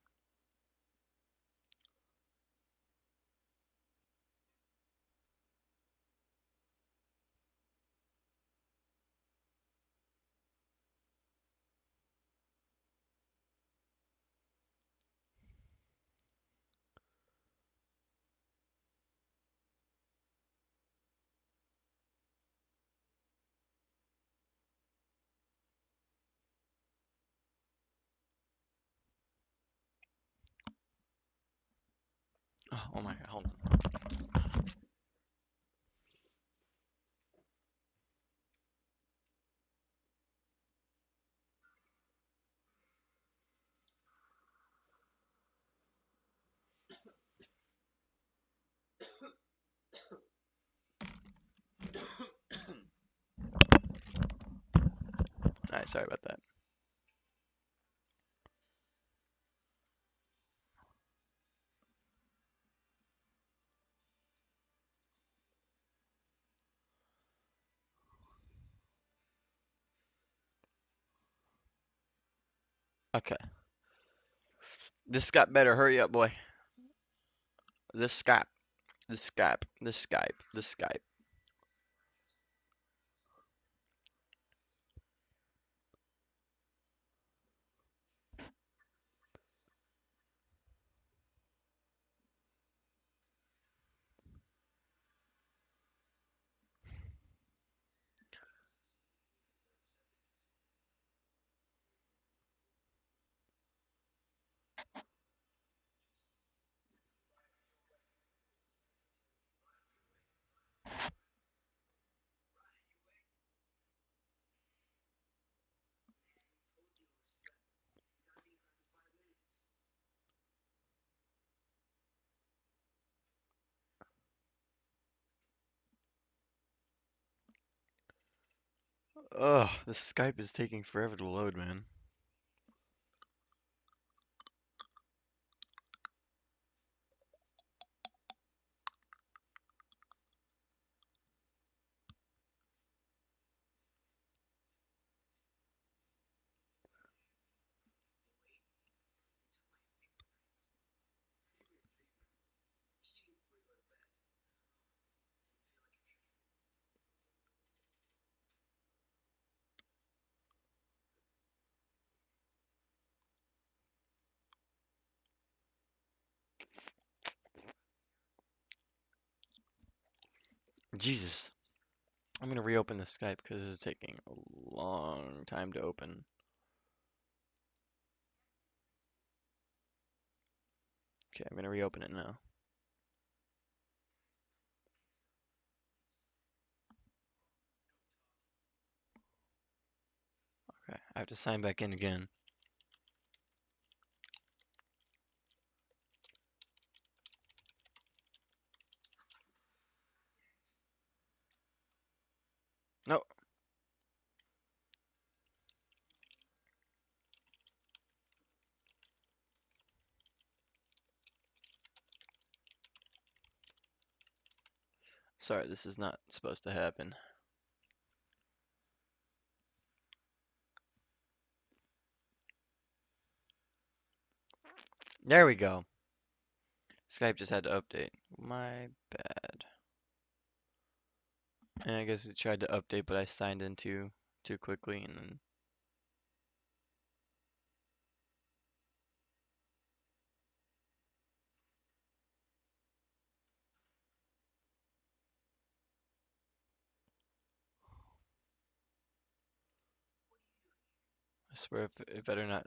Oh my god, hold on. Alright, sorry about that. Okay. This got better. Hurry up, boy. This Skype. This Skype. This Skype. This Skype. Ugh, this Skype is taking forever to load, man. Jesus. I'm gonna reopen the Skype because this is taking a long time to open. Okay, I'm gonna reopen it now. Okay, I have to sign back in again. No. Sorry, this is not supposed to happen. There we go. Skype just had to update. My bad. And I guess it tried to update, but I signed in too quickly, and then I swear it better not.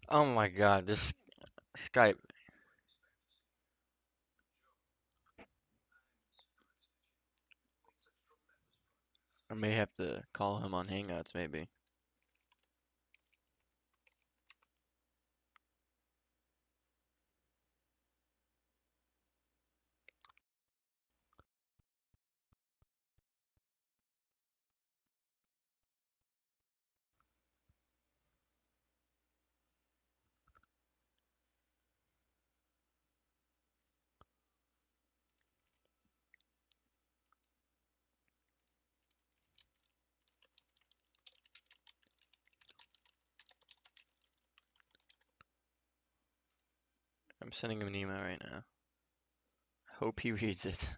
Oh my God, this Skype. I may have to call him on Hangouts, maybe. I'm sending him an email right now. Hope he reads it.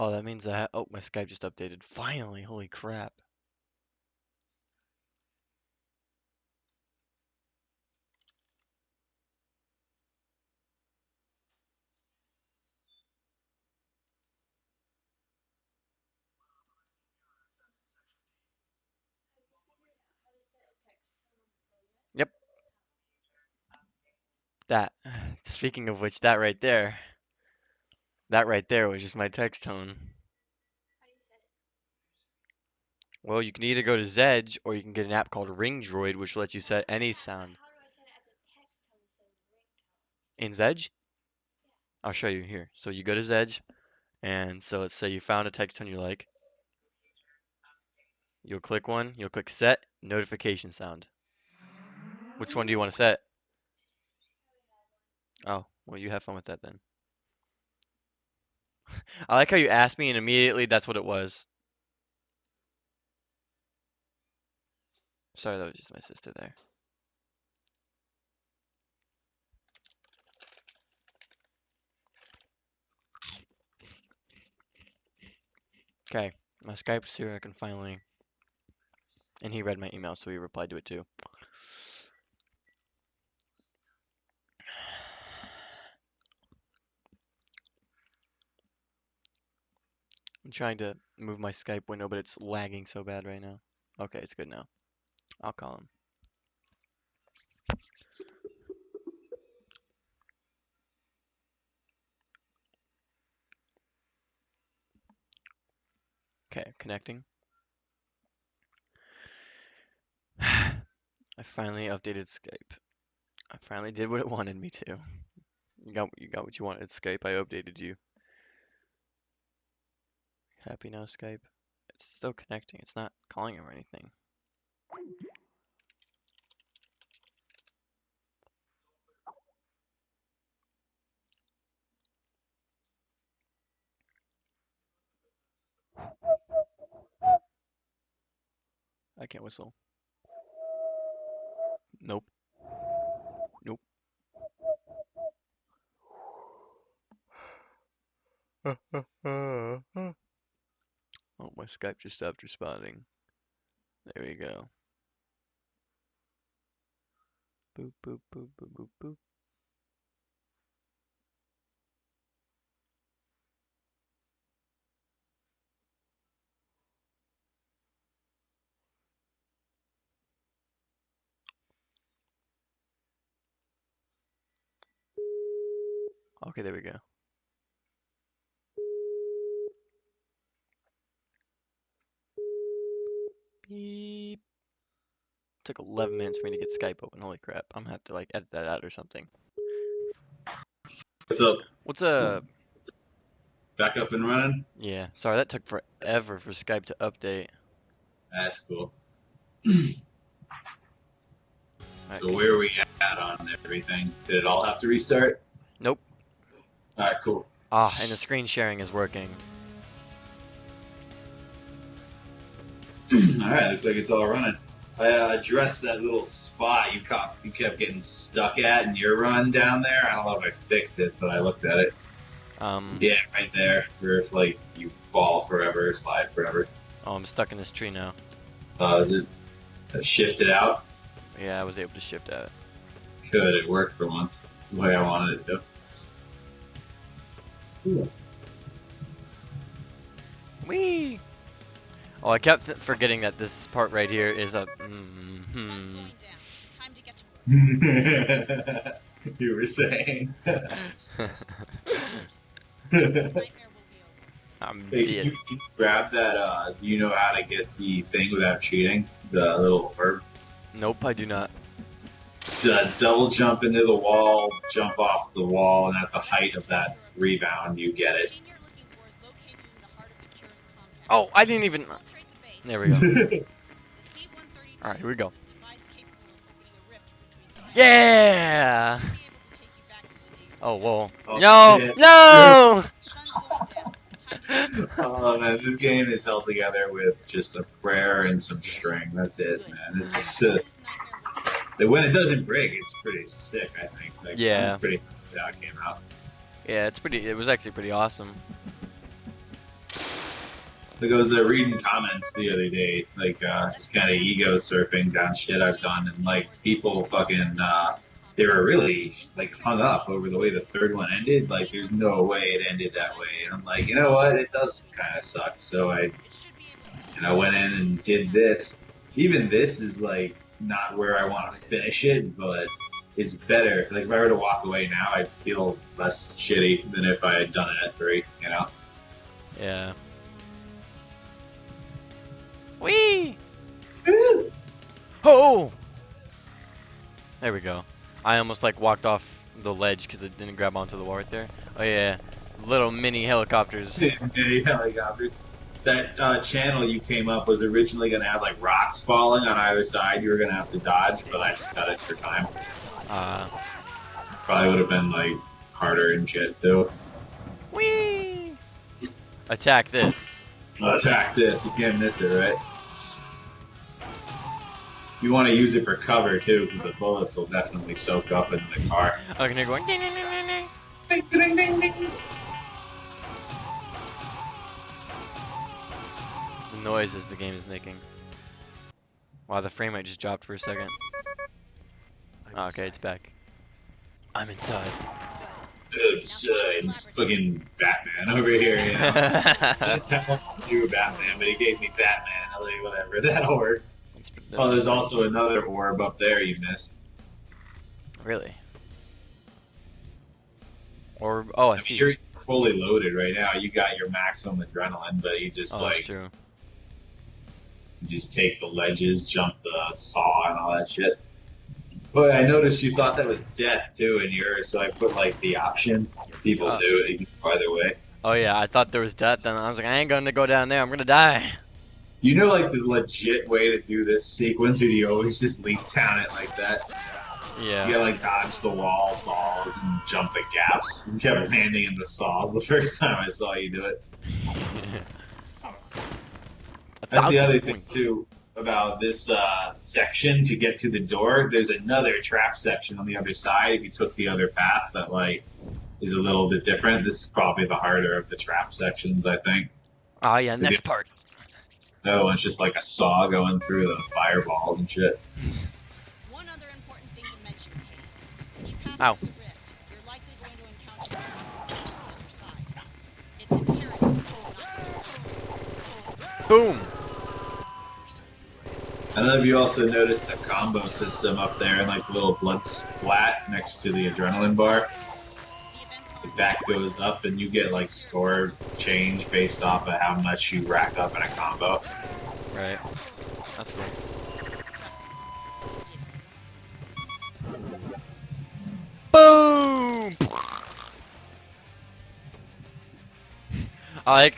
Oh, that means oh, my Skype just updated. Finally, holy crap. Yep, that. Speaking of which, that right there was just my text tone. Well, you can either go to Zedge or you can get an app called Ring Droid, which lets you set any sound. In Zedge? I'll show you here. So you go to Zedge, And so let's say you found a text tone you like. You'll click one. You'll click set notification sound. Which one do you want to set? Oh, well, you have fun with that then. I like how you asked me and immediately that's what it was. Sorry, that was just my sister there. Okay, my Skype's here. I can finally. And he read my email, so he replied to it too. I'm trying to move my Skype window, but it's lagging so bad right now. Okay, it's good now. I'll call him. Okay, connecting. I finally updated Skype. I finally did what it wanted me to. You got what you wanted, Skype. I updated you. Happy now, Skype? It's still connecting. It's not calling him or anything. I can't whistle. Nope. Nope. Oh, my Skype just stopped responding. There we go. Boop, boop, boop, boop, boop, boop. Okay, there we go. Beep. Took 11 minutes for me to get Skype open. Holy crap. I'm gonna have to like edit that out or something. What's up? What's up? Back up and running? Yeah, sorry, that took forever for Skype to update. That's cool. Alright, So where are we at on everything? Did it all have to restart? Nope. Alright, cool. Ah, and the screen sharing is working. Alright, looks like it's all running. I addressed that little spot you kept getting stuck at in your run down there. I don't know if I fixed it, but I looked at it. Yeah, right there. Where if like you fall forever, slide forever. Oh, I'm stuck in this tree now. Is it shifted out? Yeah, I was able to shift out. Good, it worked for once. The way I wanted it to. Cool. Whee! Oh, I kept forgetting that this part right here is a. Sun's going down. Time to get to work. You were saying. This nightmare will be over. I'm Hey, dead. can you grab that? Do you know how to get the thing without cheating? The little orb. Nope, I do not. It's a double jump into the wall, jump off the wall, and at the height of that rebound, you get it. The machine you're looking for is located in the heart of the Cure's compound. Oh, I didn't even. Infiltrate the base. There we go. The C-132 Alright, here we go. is a device capable of opening a rift between time. Yeah! It should be able to take you back to the day. Oh, whoa. Oh, No! shit. No! Sun's going down. Time to get to work. Oh man, this game is held together with just a prayer and some string. That's it, man. It's This nightmare will be over. when it doesn't break, it's pretty sick. I think. Like, Yeah. I'm pretty happy that it came out. Yeah, it was actually pretty awesome. Like I was reading comments the other day, like just kind of ego surfing down shit I've done, and like people fucking they were really like hung up over the way the third one ended. Like there's no way it ended that way, and I'm like, you know what? It does kind of suck. So I It should be able to and I went in and did this. Even this is like not where I want to finish it, but it's better. Like if I were to walk away now, I'd feel less shitty than if I had done it at 3. You know. Yeah. Whee! Oh! There we go. I almost like walked off the ledge because it didn't grab onto the wall right there. Oh yeah. Little mini helicopters. Mini helicopters. That channel you came up was originally going to have like rocks falling on either side. You were going to have to dodge, but I just cut it for time. Probably would have been like harder and shit too. Whee! Attack this. Attack this. You can't miss it, right? You want to use it for cover too, because the bullets will definitely soak up into the car. Okay, they're going. Ding, ding, ding, ding, ding. Ding, ding, ding, ding. The noises the game is making. Wow, the frame rate just dropped for a second. Oh, okay, it's back. I'm inside. It's fucking Batman over here, you know? You were Batman, but he gave me Batman. I'll like, whatever, that'll work. Oh, there's also another orb up there you missed. Really? Or oh, I I see. mean, you're fully loaded right now. You got your maximum adrenaline, but you just Oh, like that's true. you just take the ledges, jump the saw, and all that shit. But I noticed you thought that was death too in yours, so I put like the option. People do it either way. Oh yeah, I thought there was death, and I was like, I ain't gonna go down there. I'm gonna die. Do you know like the legit way to do this sequence, or do you always just leap down it like that? Yeah. You gotta like dodge the wall saws and jump the gaps. You kept landing in the saws the first time I saw you do it. That's the other thing too about this section to get to the door. There's another trap section on the other side. If you took the other path, that like is a little bit different. This is probably the harder of the trap sections, I think. Oh yeah, next part. No, it's just like a saw going through the fireballs and shit. One other important thing to mention, Kate. When you pass Ow. through the rift, you're likely going to encounter beasts on the other side. It's imperative not to do it. Boom. I don't know if you also noticed the combo system up there and like the little blood splat next to the adrenaline bar. The events If that goes up and you get like score change based off of how much you rack up in a combo. Right. That's cool. trust me. Boom. I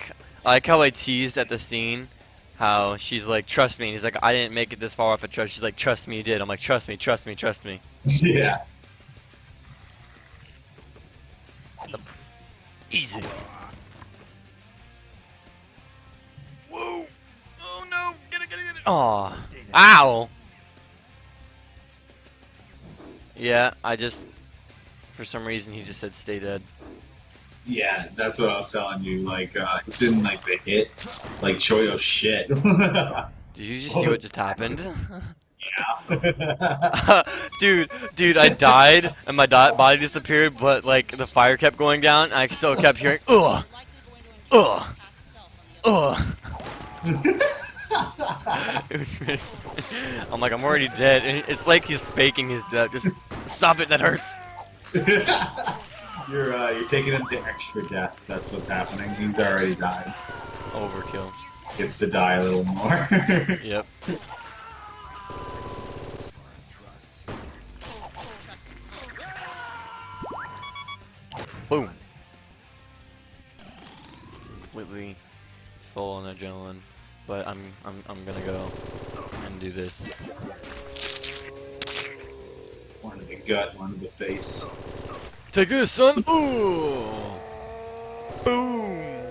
like how I teased at the scene. How she's like, trust me. And he's like, I didn't make it this far off a trust. She's like, trust me, you did. I'm like, trust me, trust me, trust me. Yeah. Easy. Whoa. Oh no. Get it, get it, get it. Aw. Ow. Yeah, I just, for some reason, he just said stay dead. Yeah, that's what I was telling you. Like, it's in like the hit. Like, Choyo shit. Did you just see what just happened? Yeah. dude, I died and my body disappeared, but like the fire kept going down. And I still kept hearing, ugh, ugh, ugh. It was really funny. I'm like, I'm already dead. And it's like he's faking his death. Just stop it, that hurts. You're taking him to extra death. That's what's happening. He's already died. Overkill. Gets to die a little more. Yep. Boom. Completely full on adrenaline, but I'm gonna go and do this. One to the gut, one to the face. Take this, son. Ooh. Boom.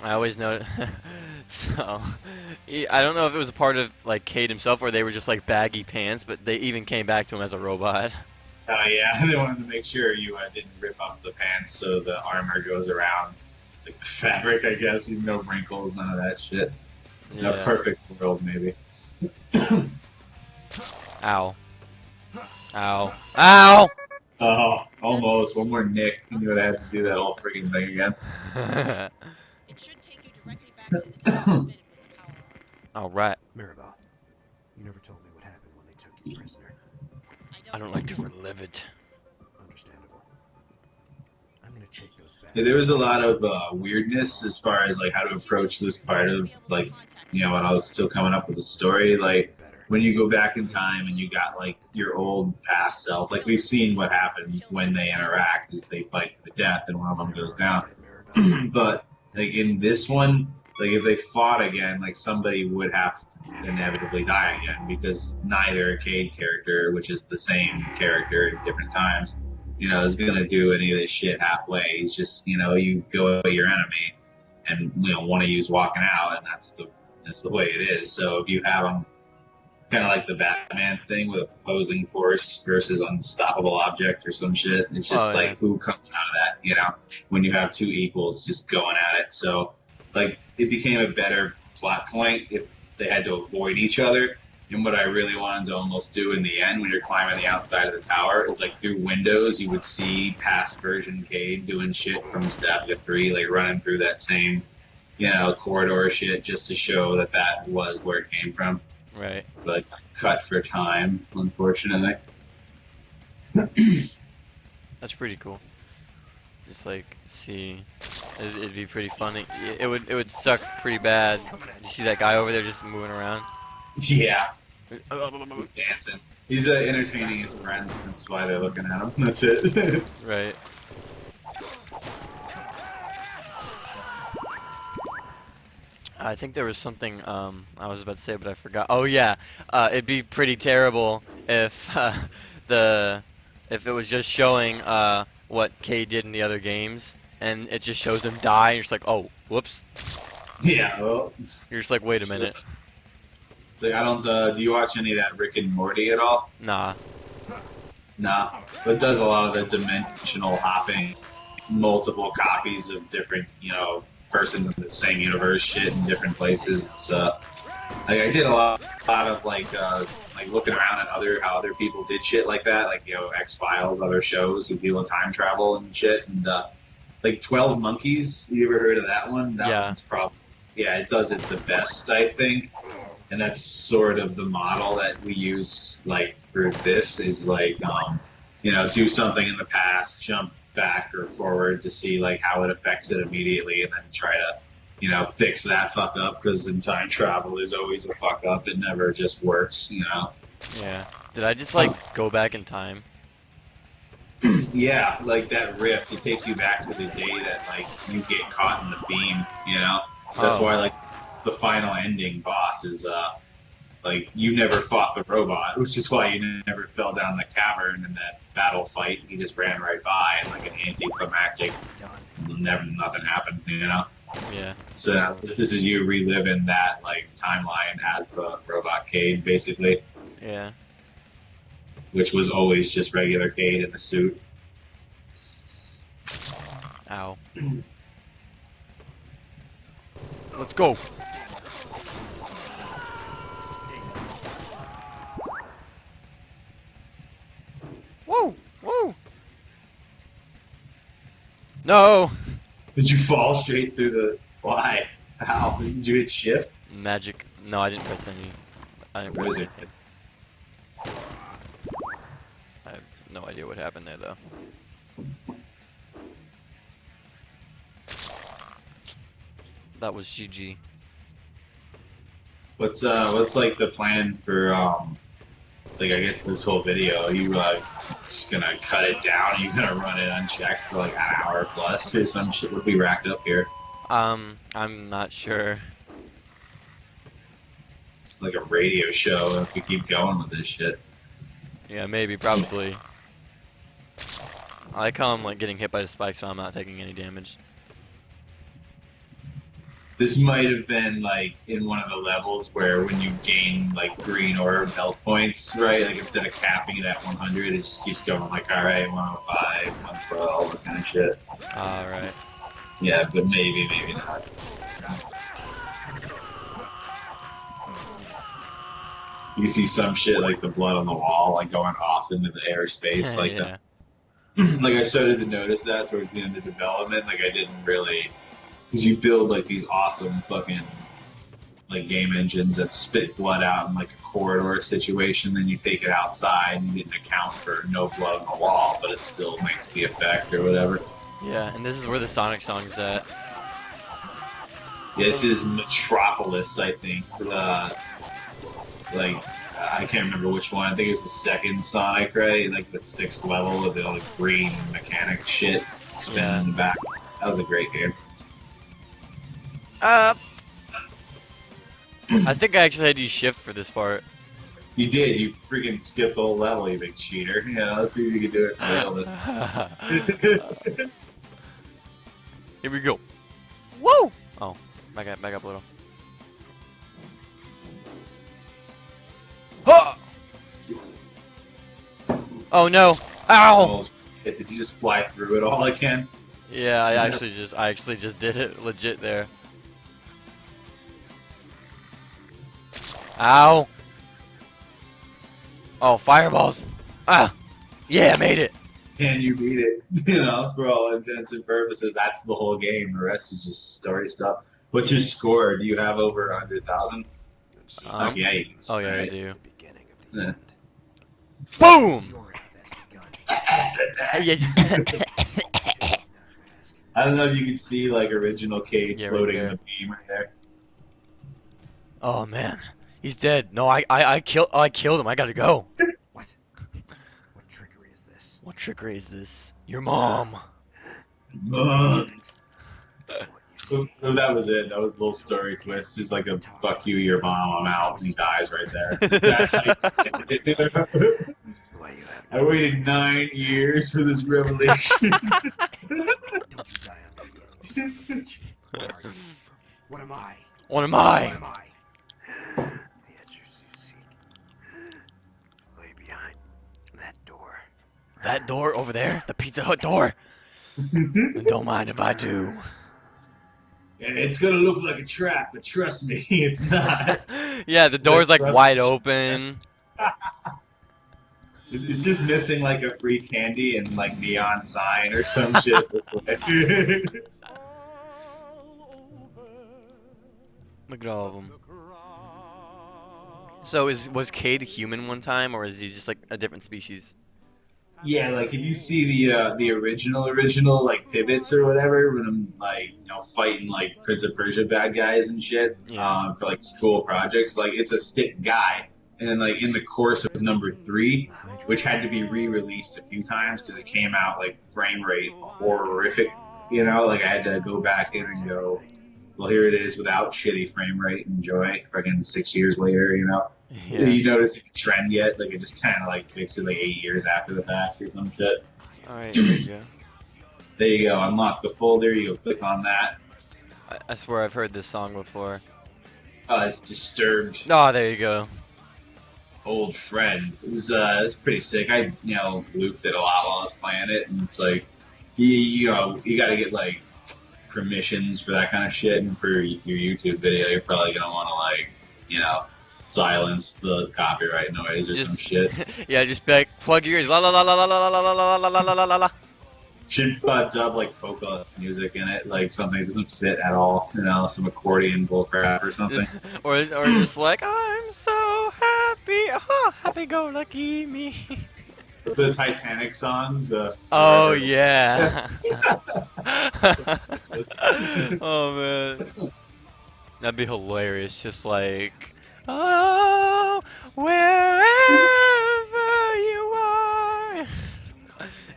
I always know. So, I don't know if it was a part of like Cade himself, or they were just like baggy pants, but they even came back to him as a robot. Oh yeah, they wanted to make sure you didn't rip up the pants so the armor goes around like the fabric, I guess. No wrinkles, none of that shit. In a perfect world, maybe. Ow. Ow. Ow! Oh, almost. One more nick. You knew I had to do that whole freaking thing again. It should take you directly back to the door fitted with the power armor. Alright. Mirabelle, you never told me what happened when they took you prisoner. I don't like to relive it. Understandable. I'm gonna check those back. Yeah, there was a lot of weirdness as far as like how to approach this part of like, you know, when I was still coming up with the story. Like when you go back in time and you got like your old past self, like we've seen what happens when they interact is they fight to the death and one of them goes down. But like in this one, like if they fought again, like somebody would have to inevitably die again because neither Cade character, which is the same character at different times, is gonna do any of this shit halfway. He's just, you go at your enemy, and one of you's walking out, and that's the way it is. So if you have them kind of like the Batman thing with opposing force versus unstoppable object or some shit, it's just who comes out of that, when you have two equals just going at it. So like it became a better plot point if they had to avoid each other. And what I really wanted to almost do in the end when you're climbing the outside of the tower is like through windows you would see past version Cade doing shit from Stabika 3, like running through that same, corridor shit just to show that was where it came from. Right. But cut for time, unfortunately. That's pretty cool. Just like see, it'd be pretty funny. It would suck pretty bad. You see that guy over there just moving around? Yeah. He's dancing. He's entertaining his friends. That's why they're looking at him. That's it. Right. I think there was something I was about to say, but I forgot. Oh yeah, it'd be pretty terrible if if it was just showing what Kay did in the other games, and it just shows him die, and you're just like, oh, whoops. Yeah. Well, you're just like, wait a minute. It's like I don't. Do you watch any of that Rick and Morty at all? Nah. Nah. But it does a lot of the dimensional hopping, multiple copies of different, person in the same universe shit in different places. It's like I did a lot of like looking around at how other people did shit like that, like X-Files, other shows who deal with time travel and shit, and like 12 Monkeys. You ever heard of that one? That one's probably it does it the best, I think. And that's sort of the model that we use like for this is like do something in the past, jump back or forward to see like how it affects it immediately, and then try to fix that fuck up, because in time travel there's always a fuck up. It never just works. Yeah. Did I just like go back in time? Yeah, like that rift, it takes you back to the day that like you get caught in the beam. That's why like the final ending boss is like you never fought the robot, which is why you never fell down the cavern in that battle fight. He just ran right by, and like an anticlimactic, nothing happened. Yeah. So this is you reliving that like timeline as the robot Cade, basically. Yeah. Which was always just regular Cade in a suit. Ow. Let's go. Whoa! Whoa! No! Did you fall straight through the... Why? How? Did you hit shift? Magic. No, I didn't press any. I didn't press anything. I have no idea what happened there, though. That was GG. What's like the plan for like I guess this whole video? Are you just gonna cut it down? Are you gonna run it unchecked for like an hour plus or some shit? What we racked up here? I'm not sure. It's like a radio show if we keep going with this shit. Yeah, maybe, probably. I like how I'm like getting hit by the spike, so I'm not taking any damage. This might have been like in one of the levels where when you gain like green orb health points, right? Like instead of capping it at 100, it just keeps going like, alright, 105, 112, that kind of shit. Alright. Yeah, but maybe not. You see some shit like the blood on the wall, like going off into the airspace, like yeah. Like I started to notice that towards the end of development. Like I didn't really, because you build like these awesome fucking like game engines that spit blood out in like a corridor situation, then you take it outside and you didn't account for no blood on the wall, but it still makes the effect or whatever. Yeah, and this is where the Sonic song is at. This is Metropolis, I think. Like, I can't remember which one. I think it was the second Sonic, right? Like the sixth level of the like, green mechanic shit spinning Yeah. in the back. That was a great game. I think I actually had to use shift for this part. You did. You freaking skipped the whole level, you big cheater. Yeah, let's see if you can do it for real this time. Here we go. Woo! Oh, back up a little. Oh! Oh no! Ow! Oh, shit. Did you just fly through it all again? Yeah, I actually just did it legit there. Ow! Oh, fireballs! Ah! Yeah, I made it! Can you beat it? You know, for all intents and purposes, that's the whole game. The rest is just story stuff. What's your score? Do you have over 100,000? Okay. Oh yeah, I Alright. do. The beginning of the Yeah. end. Boom! It's your end that's begun. Yeah. Take off that mask. I don't know if you can see like original Cage Yeah, right floating in there. the beam right there. Oh man, he's dead. No, I killed him. I gotta go. What? What trickery is this? What trickery is this? Your mom. Ugh. What you So see. that was it. That was a little story twist. Just like a fuck you, your mom, I'm out, and he dies right there. That's how you did it. Why you have I no waited 9 years for this revelation. Don't you die on me yet, you son of a bitch. What are you? What am I? What am What I? am I? The answers you seek lay behind that door. That door over there, the Pizza Hut door. Don't mind if I do. It's gonna look like a trap, but trust me, it's not. Yeah, the door's like Trust wide me. open. It's just missing like a free candy and like neon sign or some shit this way. Look at all of them. So was Cade human one time, or is he just like a different species? Yeah, like if you see the original like pivots or whatever, when I'm like fighting like Prince of Persia bad guys and shit, Yeah. for like school projects, like it's a stick guy, and then like in the course of number 3, which had to be re-released a few times because it came out like frame rate horrific, like I had to go back in and go, well here it is without shitty frame rate, enjoy, freaking 6 years later, Yeah. You notice a trend yet? Like it just kind of like fixed it like 8 years after the fact or some shit. All right, there you go. There you go. Unlock the folder. You go click on that. I swear I've heard this song before. It's Disturbed. Oh, there you go. Old friend. It's pretty sick. I looped it a lot while I was playing it, and it's like you got to get like permissions for that kind of shit, and for your YouTube video, you're probably gonna want to like silence the copyright noise or some shit. Yeah, just be like, plug your ears. La la la la la la la la la la la la la la la. Should dub like polka music in it, like something that doesn't fit at all. Some accordion bullcrap or something. or just like, I'm so happy, happy go lucky me. It's the Titanic song. Oh yeah. Oh man, that'd be hilarious. Just like, oh, wherever you are.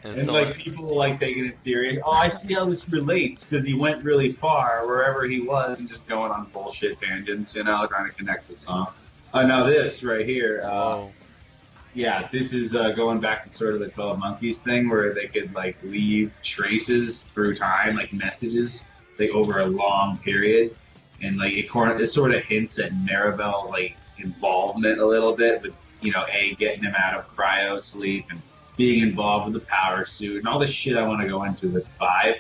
And like people like taking it serious. Oh, I see how this relates because he went really far wherever he was and just going on bullshit tangents, trying to connect the song. Now this right here. Yeah, this is going back to sort of the 12 Monkeys thing where they could like leave traces through time, like messages, like over a long period, and like it sort of hints at Maribel's like involvement a little bit with getting him out of cryo sleep and being involved with the power suit and all this shit I want to go into with 5,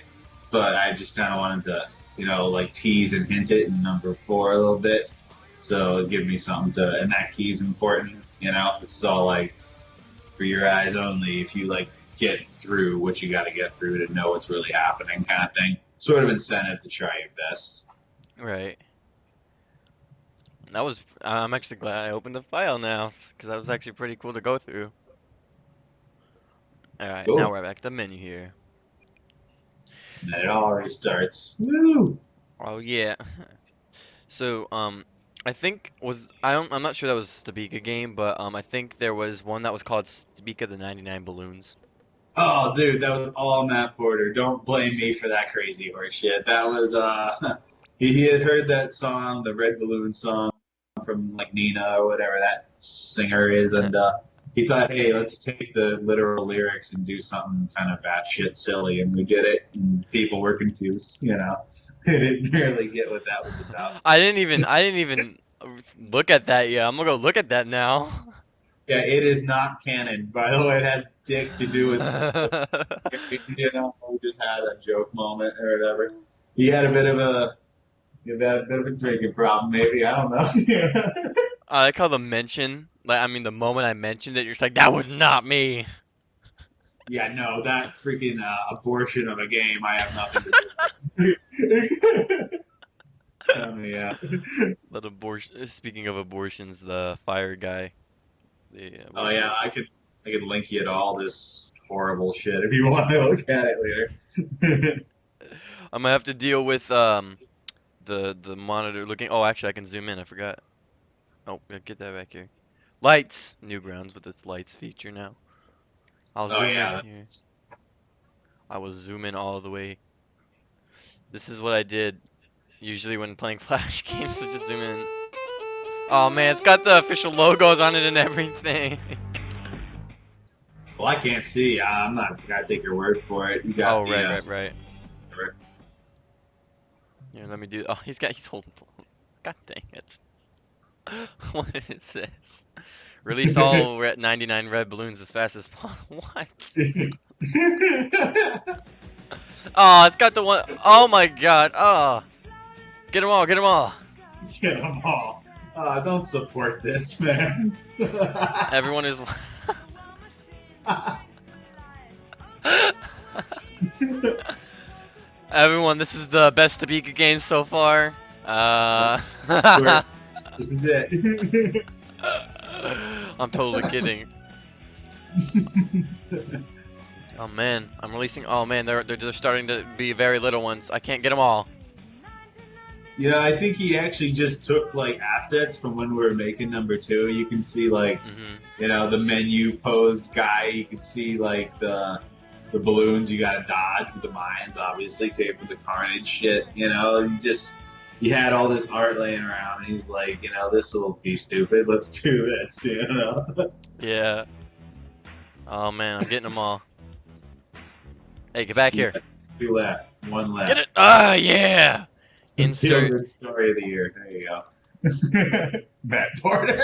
but I just kind of wanted to like tease and hint it in number 4 a little bit, so it'd give me something to, and that key's important. This is all like for your eyes only. If you like get through what you got to get through to know what's really happening, kind of thing. Sort of incentive to try your best. Right. That was. I'm actually glad I opened the file now, because that was actually pretty cool to go through. All right, Cool. now we're back to the menu here. And then it all restarts. Woo! Oh yeah. So I think was I don't I'm not sure that was a Stabika game, but I think there was one that was called Stabika the 99 Balloons. Oh, dude, that was all Matt Porter. Don't blame me for that crazy horse shit. That was he had heard that song, the Red Balloon song from like Nina or whatever that singer is, and he thought, hey, let's take the literal lyrics and do something kind of batshit silly, and we did it, and people were confused. They didn't really get what that was about. I didn't even look at that yet. I'm gonna go look at that now. Yeah, it is not canon. By the way, it has dick to do with we just had a joke moment or whatever. He had a bit of a drinking problem, maybe. I don't know. I like how the mention, like I mean the moment I mentioned it, you're just like that was not me. Yeah, no, that freaking abortion of a game, I have nothing to do. Yeah. That abortion. Speaking of abortions, the fire guy, the Oh abortion. yeah, I could link you to all this horrible shit if you want to look at it later. I'm gonna have to deal with the monitor looking. Oh, actually, I can zoom in. I forgot. Oh, yeah, get that back here. Lights. Newgrounds with its lights feature now. I'll Oh zoom in yeah, here. I will zoom in all the way. This is what I did usually when playing Flash games. Is just zoom in. Oh man, it's got the official logos on it and everything. well, I can't see. I'm not gonna take your word for it. You Oh, got the right. Here, let me do. Oh, he's holding. God dang it. What is this? Release all 99 red balloons as fast as possible. What? Oh, it's got the one. Oh my god. Oh. Get them all, get them all. Get them all. Don't support this, man. Everyone is. Everyone, this is the best Stabika game so far. This is it. I'm totally kidding. Oh man, I'm releasing. Oh man, they're just starting to be very little ones. I can't get them all. I think he actually just took like assets from when we were making number two. You can see like, the menu pose guy. You can see like the balloons you gotta dodge with the mines. Obviously, came from the Carnage shit. He had all this art laying around, and he's like, this will be stupid. Let's do this. Yeah. Oh man, I'm getting them all. Hey, get back here. 2 left, 1 left. Get it! Ah, yeah. Insert good story of the year. There you go. Matt Porter.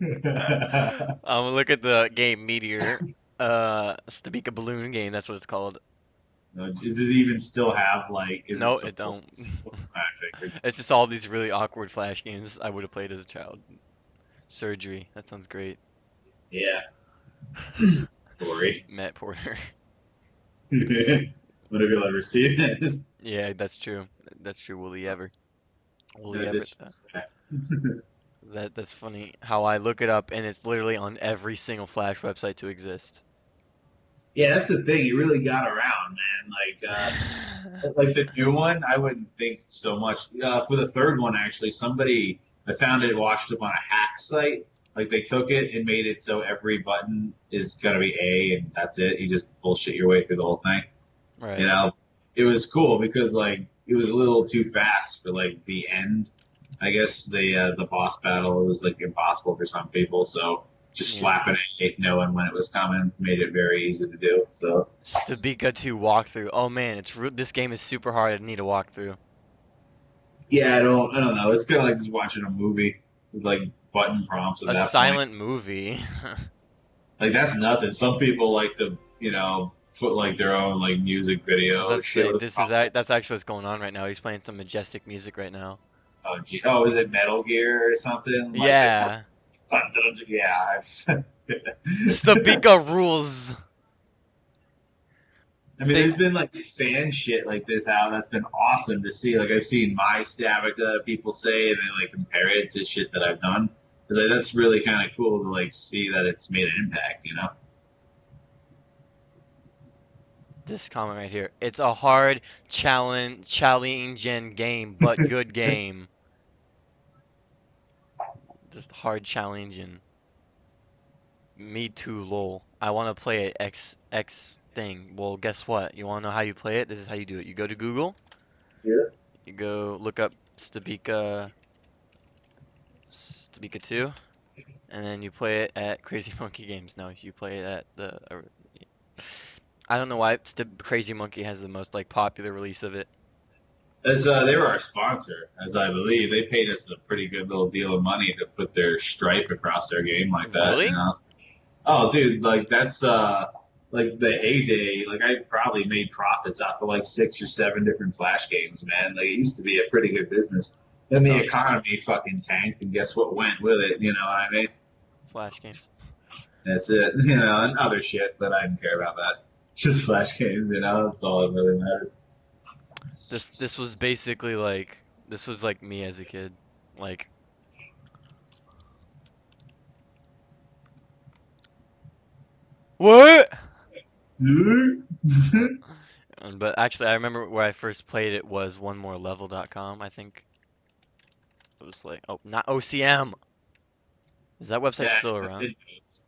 Look at the game Meteor. Stabika balloon game. That's what it's called. No, does it even still have like? No, it don't. I figured. It's just all these really awkward Flash games I would have played as a child. Surgery. That sounds great. Yeah. Story. Matt Porter. When have you ever seen this? Yeah, that's true. That's true. Will he ever? Will he That ever? is- That's funny. How I look it up and it's literally on every single Flash website to exist. Yeah, that's the thing. He really got around, man. Like the new one, I wouldn't think so much. For the third one, actually, I found it washed up on a hack site. Like they took it and made it so every button is gonna be A, and that's it. You just bullshit your way through the whole thing. Right. It was cool because like it was a little too fast for like the end. I guess the boss battle was like impossible for some people, so just slapping it, knowing when it was coming, made it very easy to do. So Stabika 2 walkthrough. Oh man, this game is super hard. I need a walkthrough. yeah, I don't know. It's kind of like just watching a movie with like button prompts at A that silent point. movie. Like that's nothing. Some people like to put like their own like music video. Let's say Shit that's actually what's going on right now. He's playing some majestic music right now. Oh, gee. Oh, is it Metal Gear or something? Like Yeah. yeah. Stabika rules. I mean, there's been like fan shit like this out that's been awesome to see. Like I've seen my Stabika people say and they like compare it to shit that I've done. Because like, that's really kind of cool to like see that it's made an impact. this comment right here. It's a hard challenging game, but good game. Just hard challenging. Me too, lol. I want to play it X thing. Well, guess what? You want to know how you play it? This is how you do it. You go to Google. Yeah. You go look up Stabika 2, and then you play it at Crazy Monkey Games. No, you play it at the. I don't know why Crazy Monkey has the most like popular release of it. As they were our sponsor, as I believe, they paid us a pretty good little deal of money to put their stripe across their game like that. You Really? know? Oh, dude, like that's like the heyday. Like I probably made profits off of like 6 or 7 different Flash games, man. Like it used to be a pretty good business. Then That's the all economy fucking tanked, and guess what went with it? You know what I mean? Flash games. That's it. You know, and other shit, but I didn't care about that. Just Flash games, you know. That's all that really mattered. This was basically like this was like me as a kid. Like what? But actually, I remember where I first played it was oneMoreLevel.com. I think it was like, oh, not OCM. Is that website Yeah, still around? it knows.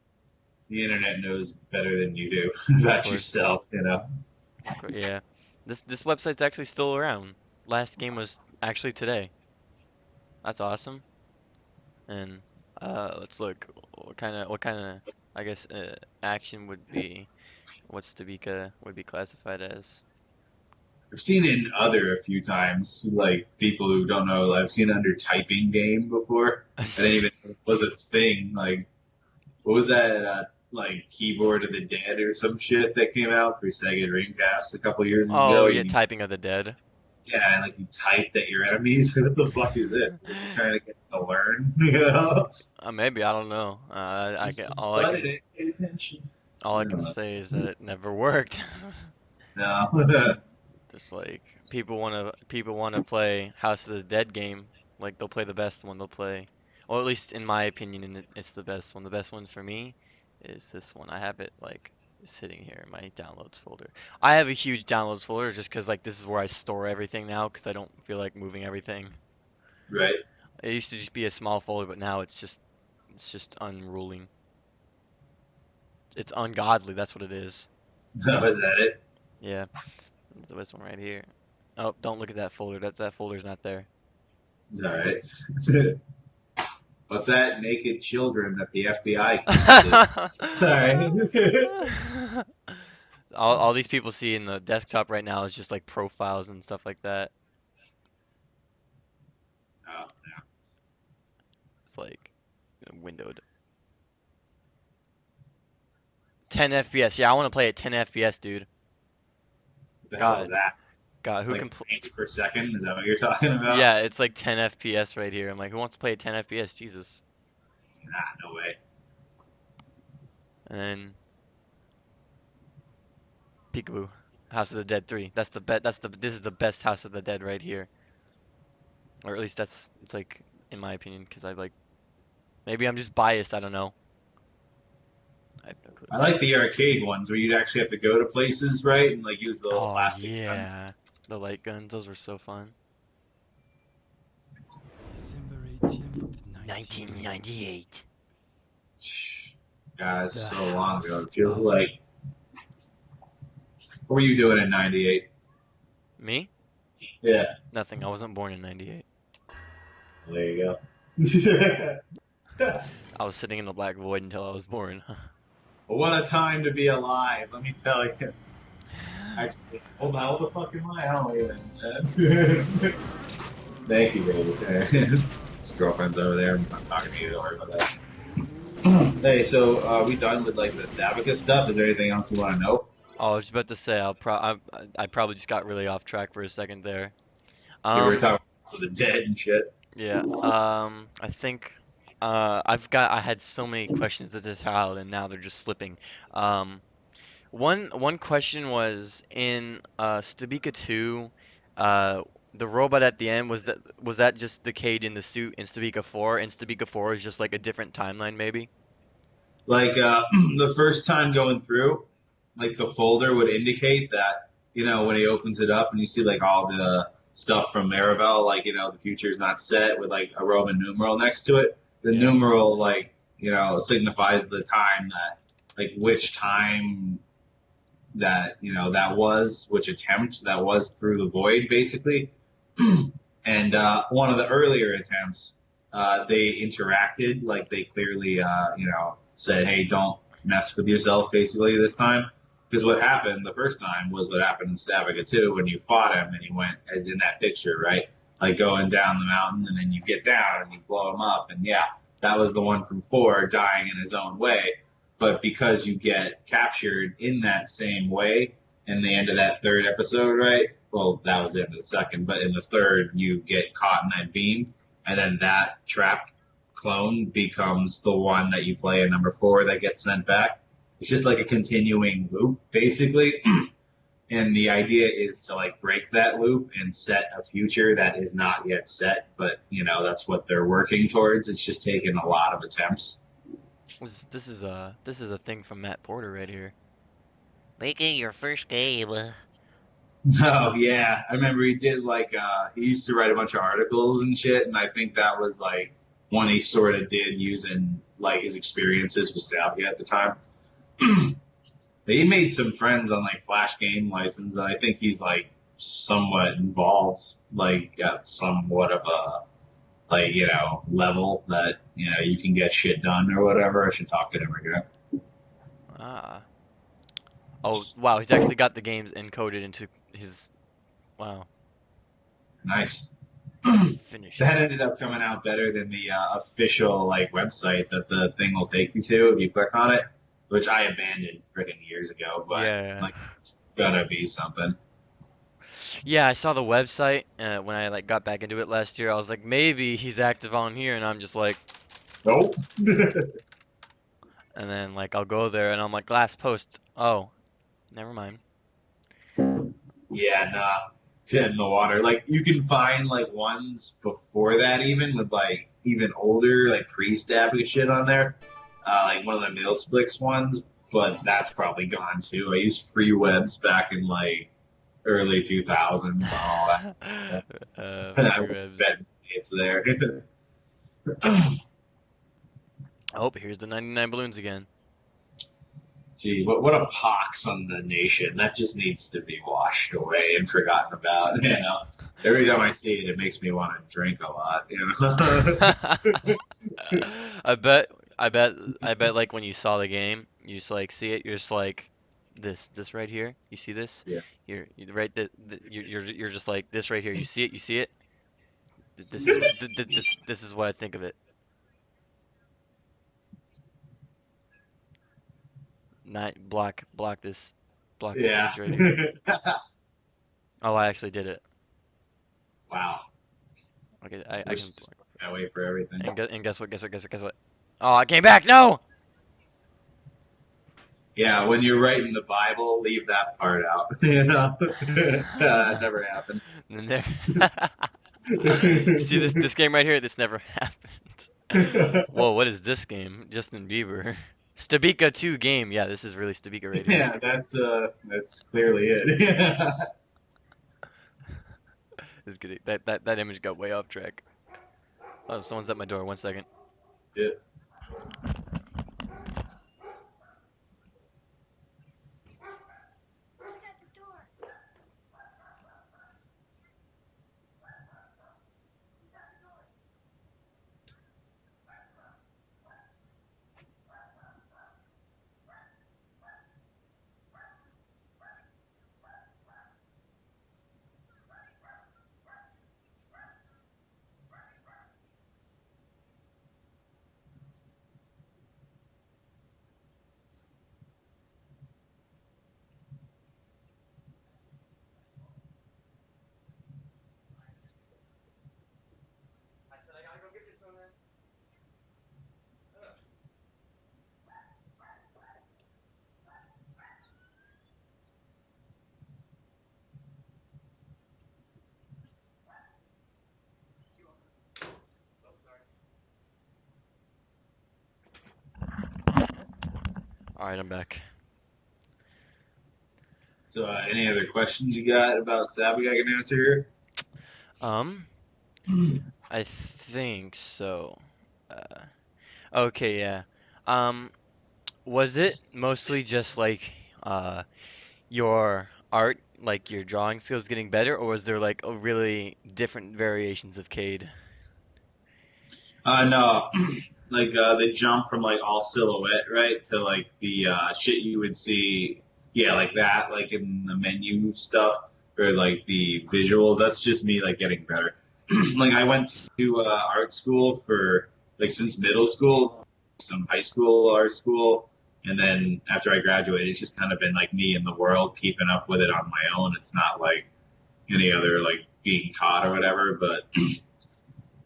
The internet knows better than you do Of about course, yourself, you know. yeah. This website's actually still around. Last game was actually today. That's awesome. And let's look. What kind of I guess action would be what Stabika would be classified as. I've seen it in other a few times, like people who don't know. I've seen under typing game before. I didn't even know it was a thing. Like, what was that? Like Keyboard of the Dead or some shit that came out for Sega Dreamcast a couple years Oh ago. yeah, Typing of the Dead. Yeah, like you typed at your enemies. What the fuck is this? Like you're trying to get them to learn, you know? Maybe I don't know. I get Just studied it, pay attention. all I I can don't know. say is that it never worked. No. Just like people wanna play House of the Dead game. Like they'll play the best one. They'll play, or at least in my opinion, and it's the best one. The best one for me is this one. I have it like sitting here in my downloads folder. I have a huge downloads folder just because like this is where I store everything now because I don't feel like moving everything. Right? It used to just be a small folder, but now it's just unruling. It's ungodly. That's what it is. No, is that it? Yeah, this one right here. Oh, don't look at that folder. That folder's not there. All right. What's that? Naked children that the FBI can't see. Sorry. All these people see in the desktop right now is just like profiles and stuff like that. Oh, It's like windowed. 10 FPS. Yeah, I want to play at 10 FPS, dude. what the hell is God, that? God, who Like can pl frames per second? Is that what you're talking about? Yeah, it's like 10 FPS right here. I'm like, who wants to play at 10 FPS? Jesus. Nah, no way. And then Peekaboo, House of the Dead 3. That's the bet. This is the best House of the Dead right here. Or at least it's like in my opinion, because I like maybe I'm just biased. I don't know. I have no clue. I like the arcade ones where you'd actually have to go to places, right, and like use the little Oh plastic guns. yeah, the light guns. Those were so fun. December 18th, 1998. Guys, The so long ago. house It feels of- like. What were you doing in '98? Me? Yeah, Nothing. I wasn't born in 98. there you go. I was sitting in the black void until I was born. What a time to be alive, let me tell you. Actually, hold on, what the fuck am I? I don't even. Thank you, baby. His girlfriend's over there. I'm not talking to you. Don't worry about that. Hey, so are we done with like the Stabika stuff? Is there anything else you want to know? Oh, I was about to say I probably just got really off track for a second there. You were talking about the dead and shit. Yeah. I think I had so many questions as a child and now they're just slipping. Um, one question was in Stabika 2, uh, the robot at the end was that just decayed in the suit in Stabika 4, and Stabika 4 is just like a different timeline maybe? Like the first time going through, like the folder would indicate that, when he opens it up and you see like all the stuff from Maribel, like, the future is not set with like a Roman numeral next to it. The Yeah. numeral, like, signifies the time that, like, which time that, that was, which attempt that was through the void, basically. And one of the earlier attempts, they interacted, like they clearly, said, "Hey, don't mess with yourself," basically this time. Because what happened the first time was what happened in Stabika 2 when you fought him and he went as in that picture, right? Like going down the mountain and then you get down and you blow him up. And yeah, that was the one from 4 dying in his own way. But because you get captured in that same way in the end of that third episode, right? Well, that was it in the second, but in the third, you get caught in that beam, and then that trapped clone becomes the one that you play in number 4 that gets sent back. It's just like a continuing loop, basically. And the idea is to like break that loop and set a future that is not yet set, but that's what they're working towards. It's just taken a lot of attempts. This is a thing from Matt Porter right here. Making your first game. Oh yeah, I remember he did like he used to write a bunch of articles and shit, and I think that was like one he sort of did using like his experiences with Stabia at the time. But he made some friends on like Flash Game License, and I think he's like somewhat involved, like at somewhat of a like level that you can get shit done or whatever. I should talk to him again. Ah. Oh, wow, he's actually got the games encoded into his. Wow. Nice. Finish That it. ended up coming out better than the official like website that the thing will take you to if you click on it, which I abandoned freaking years ago. But Yeah. like, it's gonna be something. Yeah, I saw the website when I like got back into it last year. I was like, maybe he's active on here, and I'm just like, Nope. and then like I'll go there, and I'm like, last post. Oh, never mind. Yeah, nah. Dead in the water. Like you can find like ones before that even with like even older like pre-stabbing shit on there. Like one of the middle splix ones, but that's probably gone too. I used free webs back in like early 2000s and all that. I Free would revs. bet it's there. Oh, here's the 99 balloons again. Gee, what a pox on the nation. That just needs to be washed away and forgotten about. Every time I see it, it makes me want to drink a lot. I bet, I bet, like when you saw the game, you just like see it, you're just like, this right here. You see this? Yeah. You're right. You're just like this right here. You see it? You see it? This is what I think of it. Not block this Yeah. image right here. Oh, I actually did it. Wow. Okay, I Wish can. it just that way for everything. And guess what? Guess what? Guess what? Guess what? Oh, I came back. No. Yeah, when you're writing the Bible, leave that part out. It never happened. Never. See this game right here? This never happened. Whoa, what is this game? Justin Bieber. Stabika 2 game. Yeah, this is really Stabika right here. Yeah, that's clearly it. This getting that image got way off track. Oh, someone's at my door. 1 second. Yeah. All right, I'm back. So, any other questions you got about Stabika I can answer Um, here? I think so. Uh, okay, yeah. Um, was it mostly just like your art, like your drawing skills getting better, or was there like a really different variations of Cade? No, like they jump from like all silhouette, right, to like the shit you would see, yeah, like that, like in the menu stuff or like the visuals. That's just me like getting better. Like I went to art school for like since middle school, some high school art school, and then after I graduated, it's just kind of been like me in the world, keeping up with it on my own. It's not like any other like being taught or whatever, but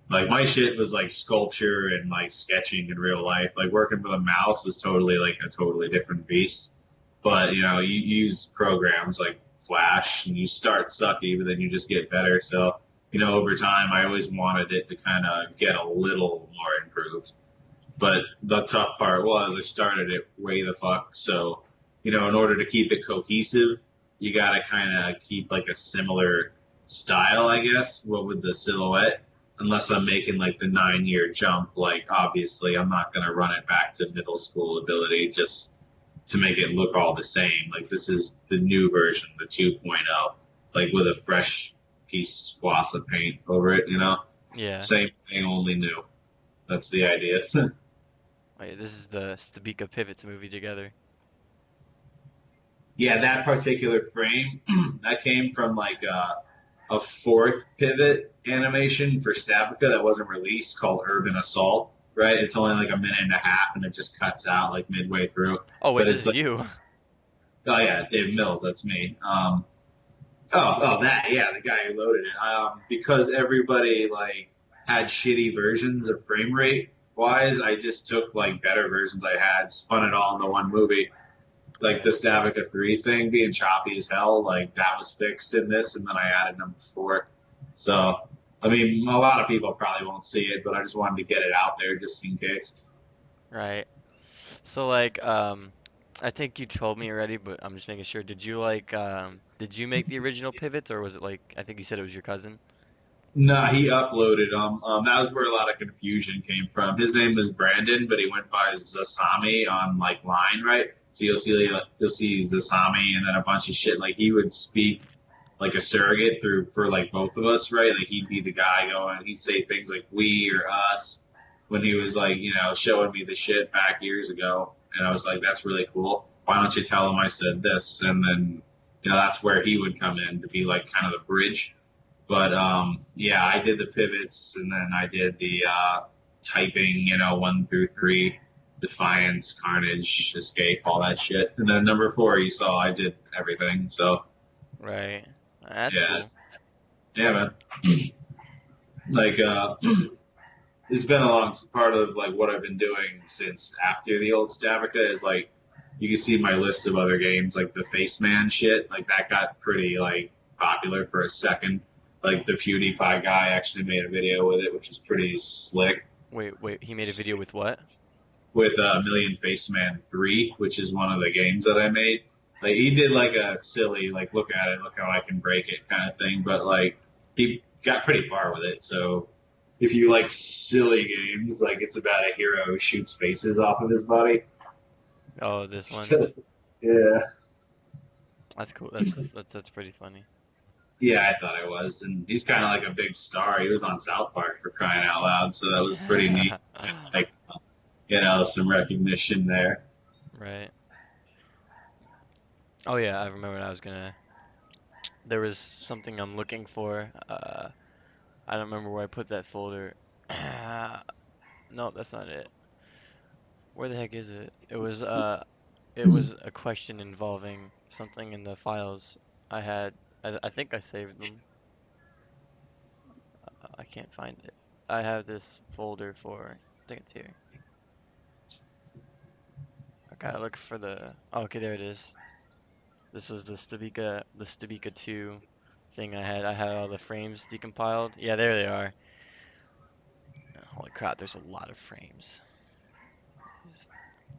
like my shit was like sculpture and like sketching in real life. Like working with a mouse was totally like a totally different beast. But you know, you use programs like Flash and you start sucky, but then you just get better. So, you know, over time I always wanted it to kind of get a little more improved. But the tough part was I started it way the fuck. So, you know, in order to keep it cohesive, you gotta kind of keep like a similar style, I guess, what with the silhouette. Unless I'm making like the 9 year jump, like obviously I'm not gonna run it back to middle school ability just to make it look all the same. Like this is the new version, the 2.0, like with a fresh piece swath of paint over it, you know? Yeah. Same thing, only new. That's the idea. Wait, this is the Stabika Pivots movie together. Yeah, that particular frame that came from like a fourth pivot animation for Stabika that wasn't released called Urban Assault. Right, it's only like a minute and a half, and it just cuts out like midway through. Oh wait, But this it's is like, you. oh yeah, Dave Mills, that's me. That yeah, the guy who loaded it. Because everybody like had shitty versions of frame rate wise, I just took like better versions I had, spun it all into one movie, like the Right. Stabika 3 thing being choppy as hell, like that was fixed in this, and then I added number 4. So, I mean, a lot of people probably won't see it, but I just wanted to get it out there just in case. Right. So like I think you told me already, but I'm just making sure. Did you make the original pivots or was it like I think you said it was your cousin? No, he uploaded them. That was where a lot of confusion came from. His name was Brandon, but he went by Zasami on like line, right? So you'll see Zasami and then a bunch of shit. Like he would speak like a surrogate through for like both of us, right? Like he'd be the guy going, he'd say things like we or us when he was like, you know, showing me the shit back years ago. And I was like, that's really cool. Why don't you tell him I said this? And then, you know, that's where he would come in to be like kind of the bridge. But yeah, I did the pivots and then I did the typing, you know, 1 through 3, Defiance, Carnage, Escape, all that shit. And then number 4, you saw I did everything. So Right. That's yeah, cool. yeah, man. Like, it's been a long part of like what I've been doing since after the old Stabika is like, you can see my list of other games like the Face Man shit. Like that got pretty like popular for a second. Like the PewDiePie guy actually made a video with it, which is pretty slick. Wait, he made a video with what? With Million Face Man 3, which is one of the games that I made. Like he did like a silly like look at it, look how I can break it kind of thing, but like he got pretty far with it. So if you like silly games, like it's about a hero who shoots faces off of his body. Oh, this one. So, yeah, That's cool. That's pretty funny. yeah, I thought it was, and he's kind of like a big star. He was on South Park for crying out loud, so that was pretty neat. Like, you know, some recognition there. Right. Oh yeah, I remember I was gonna. There was something I'm looking for. I don't remember where I put that folder. No, that's not it. Where the heck is it? It was a question involving something in the files I had. I think I saved them. I can't find it. I have this folder for. I think it's here. I gotta look for the. Oh, okay, there it is. This was the Stabika 2 thing I had. I had all the frames decompiled. Yeah, there they are. Holy crap, there's a lot of frames.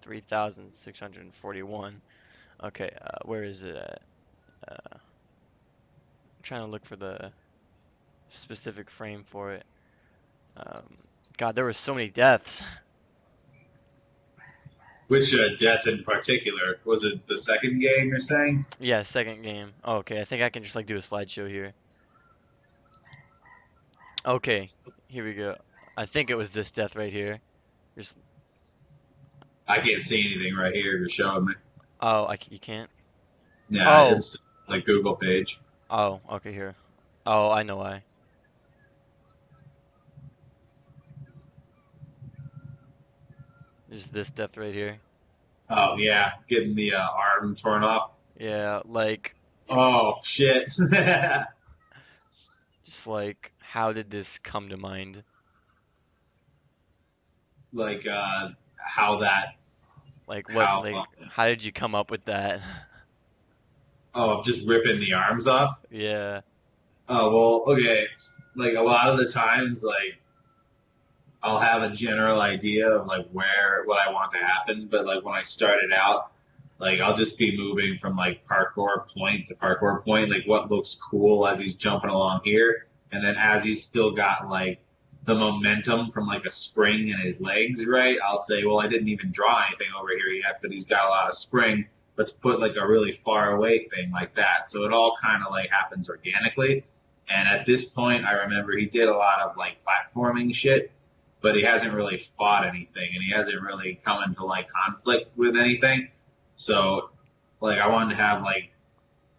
3,641. Okay, where is it at? I'm trying to look for the specific frame for it. Um, God, there were so many deaths. Which death in particular? Was it the second game you're saying? Yeah, second game. Oh, okay, I think I can just like do a slideshow here. Okay, here we go. I think it was this death right here. Just I can't see anything right here. You're showing me. oh, you can't. Yeah, Oh, it's like Google page. oh, okay here. Oh, I know why. Just this death right here. Oh yeah, getting the arm torn off. Yeah, like Oh shit. just like how did this come to mind? Like how that Like what how like how did you come up with that? oh just ripping the arms off. Yeah. Oh well, okay. Like a lot of the times, like I'll have a general idea of like where what I want to happen, but like when I started out, like I'll just be moving from like parkour point to parkour point, like what looks cool as he's jumping along here, and then as he's still got like the momentum from like a spring in his legs, right? I'll say, well, I didn't even draw anything over here yet, but he's got a lot of spring. Let's put like a really far away thing like that. So it all kind of like happens organically. And at this point, I remember he did a lot of like platforming shit, but he hasn't really fought anything, and he hasn't really come into like conflict with anything. So, like, I wanted to have like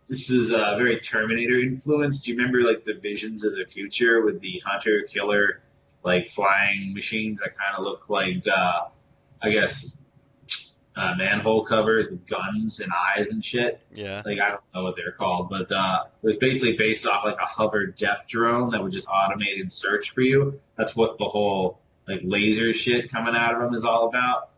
this is very Terminator influenced. Do you remember like the visions of the future with the hunter killer, like flying machines that kind of look like I guess manhole covers with guns and eyes and shit. Yeah. Like I don't know what they're called, but it was basically based off like a hover death drone that would just automate and search for you. That's what the whole like laser shit coming out of him is all about.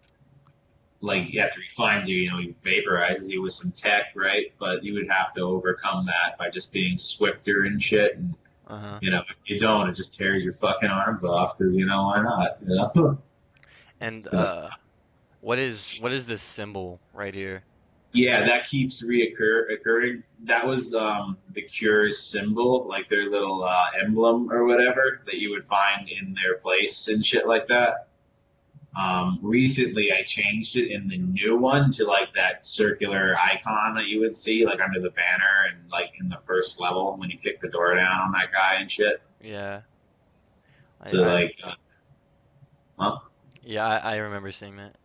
Like after he finds you, you know, he vaporizes you with some tech, right? But you would have to overcome that by just being swifter and shit. And Uh-huh. you know, if you don't, it just tears your fucking arms off because you know why not? You know, And it's gonna. what is this symbol right here? Yeah, that keeps occurring. That was the Cure's symbol, like their little emblem or whatever that you would find in their place and shit like that. Recently, I changed it in the new one to like that circular icon that you would see like under the banner and like in the first level when you kick the door down on that guy and shit. Yeah. I, So I like, well, yeah, I remember seeing that.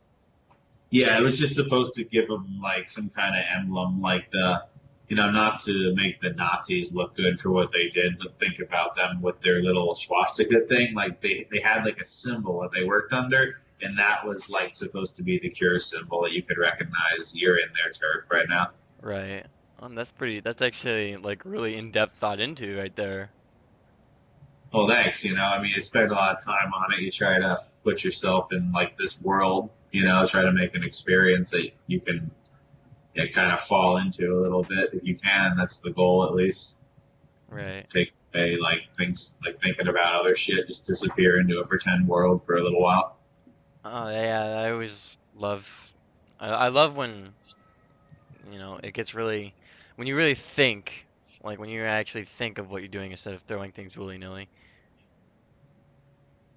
yeah, it was just supposed to give them like some kind of emblem, like the, you know, not to make the Nazis look good for what they did, but think about them with their little swastika thing. Like they had like a symbol that they worked under, and that was like supposed to be the Cure symbol that you could recognize. You're in their turf right now. Right. That's actually like really in-depth thought into right there. Well, thanks. You know, I mean, you spend a lot of time on it. You try to put yourself in like this world. You know, try to make an experience that you can kind of fall into a little bit if you can. That's the goal, at least. Right. Take away like things like thinking about other shit. Just disappear into a pretend world for a little while. Oh yeah, I always love I love when, it gets really when you really think, like when you actually think of what you're doing instead of throwing things willy-nilly.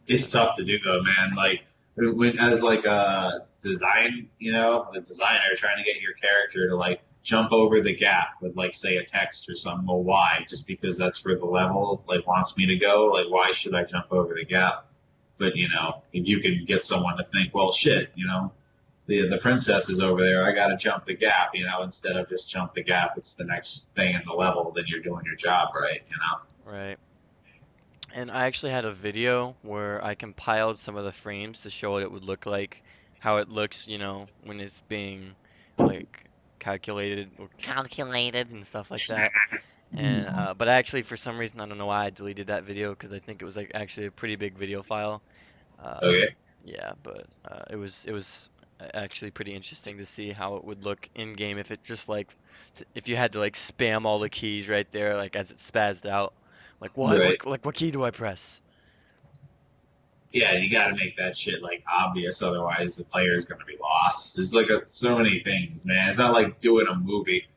It's tough to do though, man. Like when as like a design, you know, the designer trying to get your character to like jump over the gap with like say a text or something. Well, why? Just because that's where the level like wants me to go. Like why should I jump over the gap? But you know, if you can get someone to think, well, shit, you know, the princess is over there. I got to jump the gap, you know, instead of just jump the gap. It's the next thing in the level. Then you're doing your job right, you know. Right. And I actually had a video where I compiled some of the frames to show what it would look like, how it looks, when it's being like calculated and stuff like that. And but actually for some reason I don't know why I deleted that video because I think it was like actually a pretty big video file. Uh, Okay. yeah, but it was actually pretty interesting to see how it would look in game if it just like if you had to like spam all the keys right there like as it spazzed out. Like what? Right. What key do I press? Yeah, you got to make that shit like obvious, otherwise the player is gonna be lost. There's like so many things, man. It's not like doing a movie.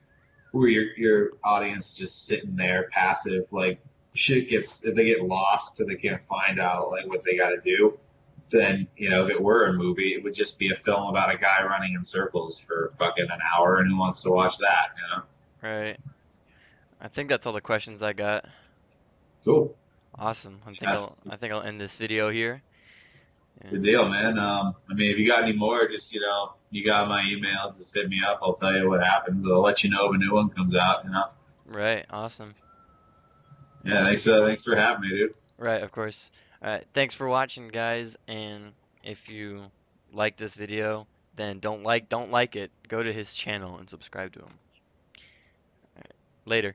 where your audience is just sitting there passive, like shit gets if they get lost and they can't find out like what they got to do. Then if it were a movie, it would just be a film about a guy running in circles for fucking an hour, and who wants to watch that? Right. I think that's all the questions I got. Cool. Awesome. Yeah, I think I'll end this video here. good And deal, man. I mean, if you got any more, just you got my email. Just hit me up. I'll tell you what happens. I'll let you know if a new one comes out. right, awesome. Yeah, thanks for having me, dude. Right, of course. All right, thanks for watching, guys. And if you like this video, then don't like it. Go to his channel and subscribe to him. All right, later.